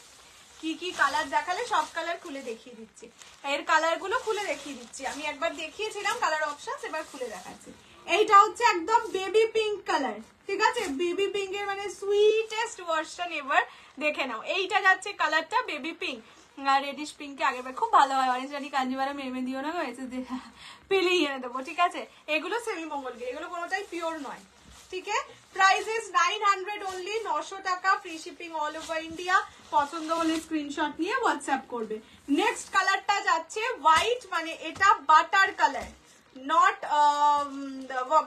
কি কি কালার দেখালে সব কালার খুলে দেখিয়ে দিচ্ছি, এর কালার গুলো খুলে দেখিয়ে দিচ্ছি। আমি একবার দেখিয়েছিলাম কালার অপশন, এবার খুলে দেখাচ্ছি। এইটা হচ্ছে একদম বেবি পিঙ্ক কালার, ঠিক আছে, বেবি পিঙ্ক এর মানে সুইটেস্ট ভার্সন এভার। দেখে নাও, এইটা যাচ্ছে কালারটা বেবি পিঙ্ক, রেডিশ পিঙ্কে আগের খুব ভালো হয়। অরেঞ্জ রানি কাঞ্জিভারাম মেমে দিও না, হয়েছে পেলেই এনে দেবো, ঠিক আছে। এগুলো সেমি মঙ্গলগিরি, এগুলো কোনোটাই পিওর নয়, ঠিক আছে। প্রাইস ইজ 900 অনলি, 900 টাকা, free shipping all over India. পছন্দ হলে স্ক্রিনশট নিয়ে হোয়াটসঅ্যাপ করবে। নেক্সট কালারটা যাচ্ছে হোয়াইট, মানে এটা বাটার কালার, নট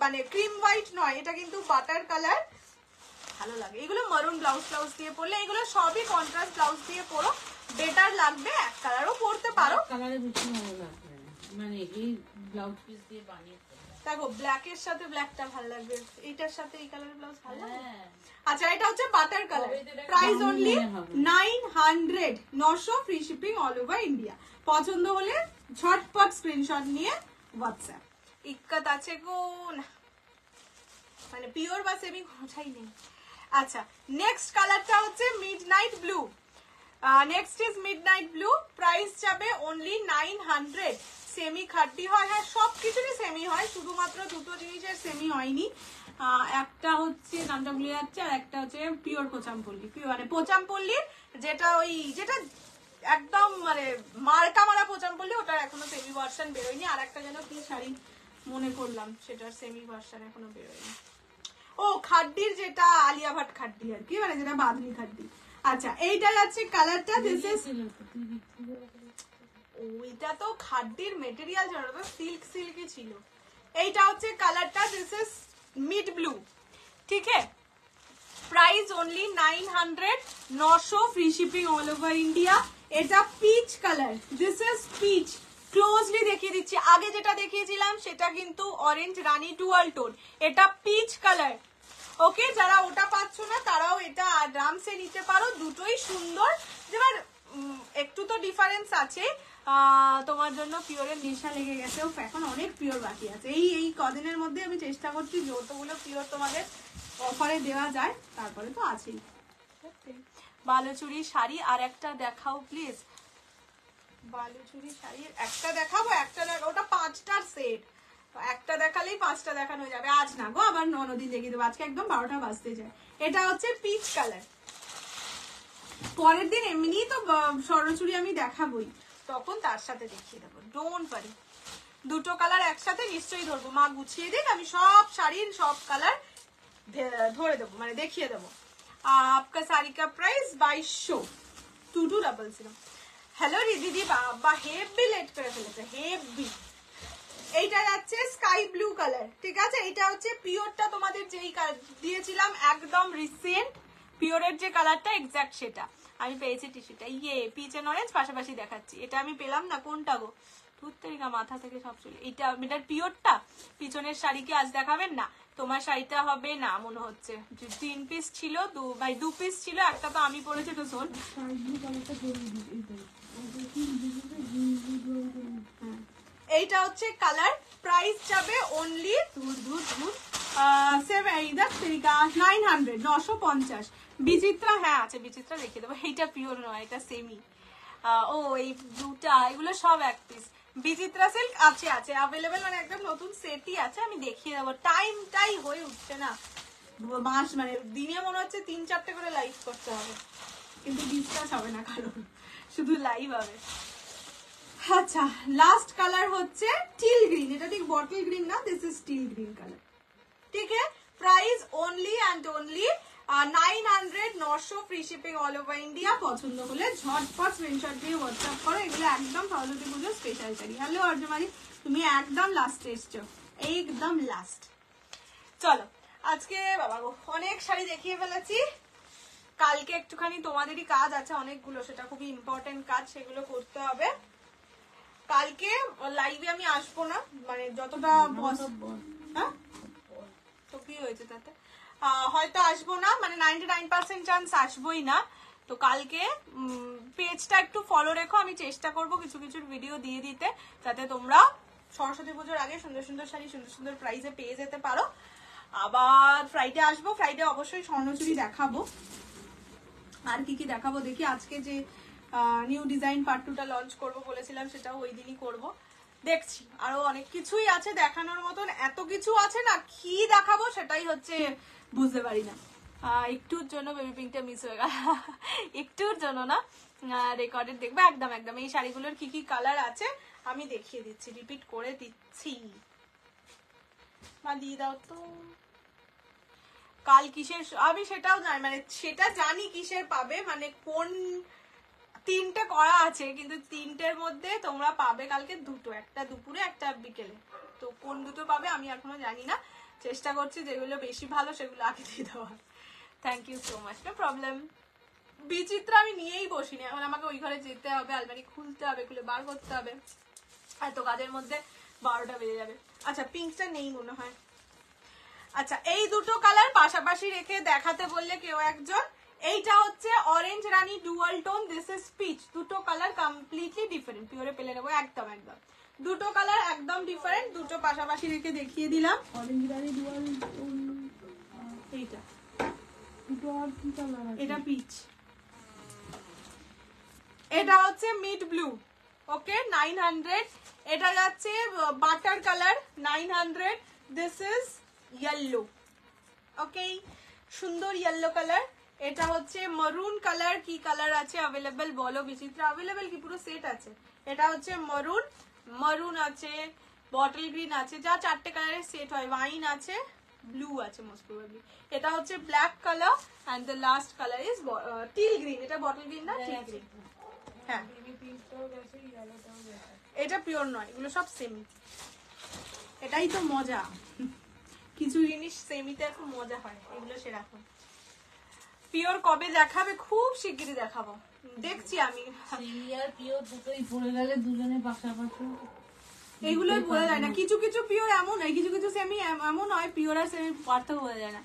মানে ক্রিম হোয়াইট নয়, এটা কিন্তু বাটার কালার, ভালো লাগে। এগুলো মারুন ব্লাউজ ব্লাউজ দিয়ে পরলে, এগুলো সবই কন্ট্রাস্ট ব্লাউজ দিয়ে পরো, বেটার লাগবে। এক কালারও পরতে পারো, কালারে বেশি ভালো লাগবে, মানে এই ব্লাউজ পিস দিয়ে বানিয়ে দেখো ব্ল্যাকের সাথে ব্ল্যাকটা ভালো লাগবে, এইটার সাথে এই কালারের ব্লাউজ ভালো লাগবে। আচ্ছা, এটা হচ্ছে butter colour, price only 900, 900, free shipping all over India. পছন্দ হলে ঝটপট স্ক্রিনশট নিয়ে হোয়াটসঅ্যাপ। ইক্কত আছে কোন, মানে পিওর বা সেমি কোথায় নেই। আচ্ছা, নেক্সট কালারটা হচ্ছে midnight blue. Next is midnight blue, price যাবে অনলি 900। সেমি খাড্ডি হয়, হ্যাঁ সব কিছুরই সেমি হয়, শুধুমাত্র দুটো জিনিসের সেমি হয়নি। একটা হচ্ছে নামটা ভুলে যাচ্ছে, আর একটা হচ্ছে পিওর পোচামপল্লী, মানে পোচামপল্লীর যেটা ওই যেটা একদম মানে মার্কা মারা পোচামপল্লী, ওটার এখনো সেমি ভার্সন বেরোয়নি। আর একটা যেন কি শাড়ি মনে করলাম, সেটার সেমি ভার্সন এখনো বেরোয়নি। ও খাড্ডির যেটা আলিয়া ভাট খাড্ডি আর কি, মানে যেটা বাঁধনি খাড্ডি। আচ্ছা, এইটা যাচ্ছে কালারটা, দিস ইজ, ওইটা তো খাড্ডির মেটেরিয়াল ছিল, তো সিল্ক সিল্কই ছিল। এইটা হচ্ছে কালারটা, দিস ইজ মিড ব্লু, ঠিক আছে। Price only 900, 900, free shipping all over India. এটা peach colour, this is peach, closely দেখিয়ে দিচ্ছি। আগে যেটা দেখিয়েছিলাম সেটা কিন্তু অরেঞ্জ রানী ডুয়াল টোন, এটা পিচ কালার, ওকে। যারা ওটা পাচ্ছ না তারাও এটা আরামসে নিতে পারো, দুটোই সুন্দর। এবার একটু তো ডিফারেন্স আছে, তোমার জন্য পিওরের নেশা লেগে গেছে, এখন অনেক পিওর বাকি আছে। এই কদিনের মধ্যে আমি চেষ্টা করছি যতগুলো পিওর তোমাদের অফারে দেওয়া যায়, তারপরে তো আছেই। বালুচুরি শাড়ি আর একটা দেখাও প্লিজ, বালুচুরি শাড়ির একটা দেখাবো, একটা ওটা 5টার সেট, একটা দেখালেই 5টা দেখানো যাবে। আজ না গো, আবার নদিন দেখিয়ে দেবো, আজকে একদম 12টা বাজতে যায়। এটা হচ্ছে পিচ কালার, পরের দিন এমনি তো স্বর্ণচুরি আমি দেখাবোই, তখন তার সাথে দেখিয়ে দেবো, ডোন্ট ওয়ারি। দুটো কালার একসাথে নিশ্চয়ই ধরবো, মা গুছিয়ে দিন, আমি সব শাড়ির সব কালার ধরে দেবো, মানে দেখিয়ে দেবো। आपका साड़ी का प्राइस 2200, 2200। হ্যালো দিদি, বাবা হেভি লেট করে ফেলেছে, হেভি। এইটা যাচ্ছে স্কাই ব্লু কালার, ঠিক আছে। এইটা হচ্ছে পিওরটা, তোমাদের যেই দিয়েছিলাম একদম রিসেন্ট পিওরের যে কালারটা এক্স্যাক্ট সেটা আমি পেয়েছি। টিস্যুটা ইয়ে পিচ এন্ড অরেঞ্জ পাশাপাশি দেখাচ্ছি, এটা আমি পেলাম না, কোনটা গো, তুত্তরিকা মাথা থেকে সব চলে। এইটা এটার পিওরটা, পিছনের শাড়ি কি আজ দেখাবেন না? তোমার শাড়িটা হবে না মনে হচ্ছে, 3 পিস ছিল, 2 পিস ছিল, একটা তো আমি পরেছি, তো শোন এইটা হচ্ছে কালার। প্রাইস যাবে অনলি 900, 950। বিচিত্রা, হ্যাঁ আছে বিচিত্রা, দেখিয়ে দেবো। এইটা পিওর নয়, এটা সেমি। ও এই ব্লুটা, এগুলো সব এক পিস। বিচিত্রা সিল্ক আছে আছে অ্যাভেলেবেল, মানে একদম নতুন সেটই আছে, আমি দেখিয়ে দেবো। টাইমটাই হয়ে উঠছে না, মাস মানে দিনে মনে হচ্ছে 3-4টে করে লাইভ করতে হবে, কিন্তু ডিসকাস হবে না কারণ, শুধু লাইভ হবে। আচ্ছা, লাস্ট কালার হচ্ছে টিল গ্রিন। এটা ঠিক বটল গ্রিন না, this is teal green colour. ঠিক আছে, price only and only 900, 900 free shipping all over India. পছন্দ হলে ঝটপট স্ক্রিনশট দিয়ে হোয়াটসঅ্যাপ করো। এগুলো একদম সরস্বতী পুজোর স্পেশাল শাড়ি। হ্যালো অর্জমারি, তুমি একদম লাস্টে এসছো, একদম লাস্ট। চলো আজকে বাবা গো অনেক শাড়ি দেখিয়ে ফেলেছি। কালকে একটুখানি তোমাদেরই কাজ আছে অনেকগুলো, সেটা খুবই ইম্পর্টেন্ট কাজ, সেগুলো করতে হবে। কালকে লাইভে আমি আসবো না, মানে যতটা হ্যাঁ তো কি হয়েছে তাতে, হয়তো আসবো না, মানে 99% চান্স আসবোই না। তো কালকে পেজটা একটু ফলো রেখো, আমি চেষ্টা করব কিছু কিছু ভিডিও দিয়ে দিতে, যাতে তোমরা সরস্বতী পুজোর আগে সুন্দর সুন্দর শাড়ি সুন্দর সুন্দর প্রাইসে পেয়ে যেতে পারো। আবার ফ্রাইডে আসবো, ফ্রাইডে অবশ্যই স্বর্ণচুরি দেখাবো। আর কি কি দেখাবো দেখি, আজকে যে নিউ ডিজাইন পার্ট 2টা লঞ্চ করবো বলেছিলাম, সেটাও ওই দিনই করবো। দেখছি আরো অনেক কিছুই আছে দেখানোর মতন, এত কিছু আছে না, কি দেখাবো সেটাই হচ্ছে বুঝতে পারি না। একটুর জন্য বেবি পিঙ্কটা মিস হয়ে গেল, একটুর জন্য না, রেকর্ডেড দেখবে একদম একদম। এই শাড়িগুলোর কি কি কালার আছে আমি দেখিয়ে দিচ্ছি, রিপিট করে দিচ্ছি। মা দিয়ে দাও তো, কাল কিসের, আমি সেটাও জানি, মানে সেটা জানি কিসের পাবে, মানে কোন 3টে করা আছে, কিন্তু 3টের মধ্যে তোমরা পাবে কালকে 2টো, একটা দুপুরে একটা বিকেলে। তো কোন দুটো পাবে আমি এখনো জানি না, চেষ্টা করছি যেগুলো বেশি ভালো সেগুলো আগে দিয়ে দেওয়ার। Thank you so much, no problem. Bichitra আমি নিয়েই বসিনি, এখন আমাকে ওই ঘরে যেতে হবে, আলমারি খুলতে হবে, খুলে বার করতে হবে, এত কাজের মধ্যে 12টা বেজে যাবে। আচ্ছা পিঙ্কটা নেই মনে হয়। আচ্ছা এই দুটো কালার পাশাপাশি রেখে দেখাতে বললে কেউ একজন, এইটা হচ্ছে অরেঞ্জ রানী dual tone, this is peach. দুটো কালার কমপ্লিটলি ডিফারেন্ট, পিওরে পেলে নেবো একদম একদম, দুটো কালার একদম ডিফারেন্ট, দুটো পাশাপাশি রেখে দেখিয়ে দিলাম। অরেঞ্জ রানী ডুয়াল টোন, এইটা দুটো আর কি কালার আছে? এটা পিচ, এটা হচ্ছে মিড ব্লু, ওকে 900। এটা যাচ্ছে butter colour 900, this is yellow, okay সুন্দর ইয়েলো কালার। এটা হচ্ছে মারুন কালার, কি কালার আছে অ্যাভেলেবেল বলো বিচিত্রা, অ্যাভেলেবেল কি পুরো সেট আছে? এটা হচ্ছে মারুন, মারুন আছে, বটল গ্রিন আছে, যা 4টে কালারের সেট হয়, ওয়াইন আছে, ব্লু আছে মোস্ট প্রবাবলি। এটা হচ্ছে black colour and the last colour is teal green. এটা বটল গ্রিন না টিল গ্রিন, হ্যাঁ এটা পিওর নয়, এগুলো সব সেমি। এটাই তো মজা, কিছু জিনিস সেমিতে খুব মজা হয়, এগুলো সেরকম। পিওর কবে দেখাবে? খুব শিগগিরই দেখাবো, দেখছি আমি। আর পিওর দুটোই পড়ে গেলে দুজনে পাশাপাশি, এইগুলোই বোঝা যায় না, কিছু কিছু পিওর এমন হয়, কিছু কিছু সেমি এমন হয়, পিওর আর সেমি পার্থক্য বোঝা যায় না।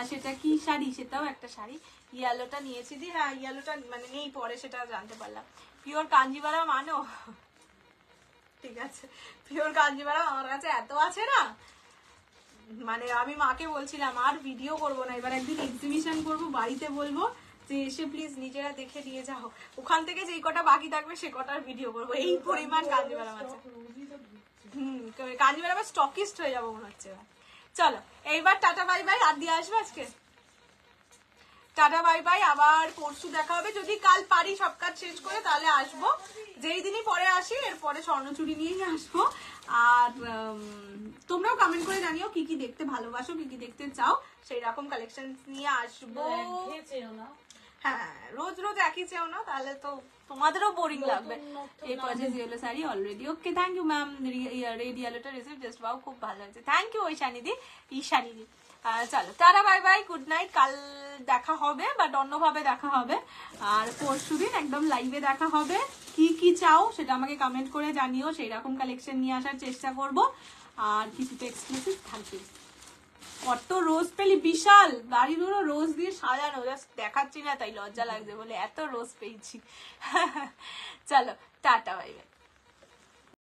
সেটা কি শাড়ি, সেটাও একটা শাড়ি, ইয়েলোটা নিয়েছি দি, হ্যাঁ ইয়েলোটা মানে নেই পরে, সেটা জানতে পারলাম। পিওর কাঞ্জিভারাম মানো, ঠিক আছে পিওর কাঞ্জিভারাম আমার কাছে এত আছে না, মানে আমি মাকে বলছিলাম আর ভিডিও করবো না, এবার একদিন এক্সিবিশন করবো, বাড়িতে বলবো যে এসে প্লিজ নিজেরা দেখে নিয়ে যাও, ওখান থেকে যেই কটা বাকি থাকবে সে কটার ভিডিও করবো, এই পরিমাণ কাঞ্জিভারাম আছে। কাঞ্জিভারামের স্টকিস্ট হয়ে যাবো মনে হচ্ছে। চলো এইবার টাটা বাই বাই, আর দিয়ে আসবে আজকে, টাটা বাই বাই, আবার পরশু দেখা হবে, যদি কাল পারি সব কাজ শেষ করে তাহলে আসবো, যেই দিনই পরে আসি এরপরে স্বর্ণচুরি নিয়েই আসবো। আর তোমরাও কমেন্ট করে জানিও কি কি দেখতে ভালোবাসো, কি কি দেখতে চাও, সেই রকম কালেকশন নিয়ে আসবো। হ্যাঁ রোজ রোজ একই চেও না, তাহলে তো তোমাদেরও বোরিং লাগবে। এই purchase yellow sari already, okay thank you ma'am, red ইয়েলোটা রিসিভ জাস্ট ওয়াও, খুব ভালো হয়েছে, থ্যাংক ইউ ঈশানিদি, ঈশানিদি। চলো tata bye bye, good night, কাল দেখা হবে বাট অন্যভাবে দেখা হবে, আর পরশুদিন একদম লাইভে দেখা হবে। কি কি চাও সেটা আমাকে কমেন্ট করে জানিও, সেই রকম কালেকশন নিয়ে আসার চেষ্টা করব, আর কিছু তো এক্সক্লুসিভ থাকবে। কত রোজ পেলি, বিশাল বাড়িগুলো রোজ দিয়ে সাজানো, জাস্ট দেখাচ্ছি না তাই লজ্জা লাগছে বলে, এত রোজ পেয়েছি। চলো টাটা বাই বাই।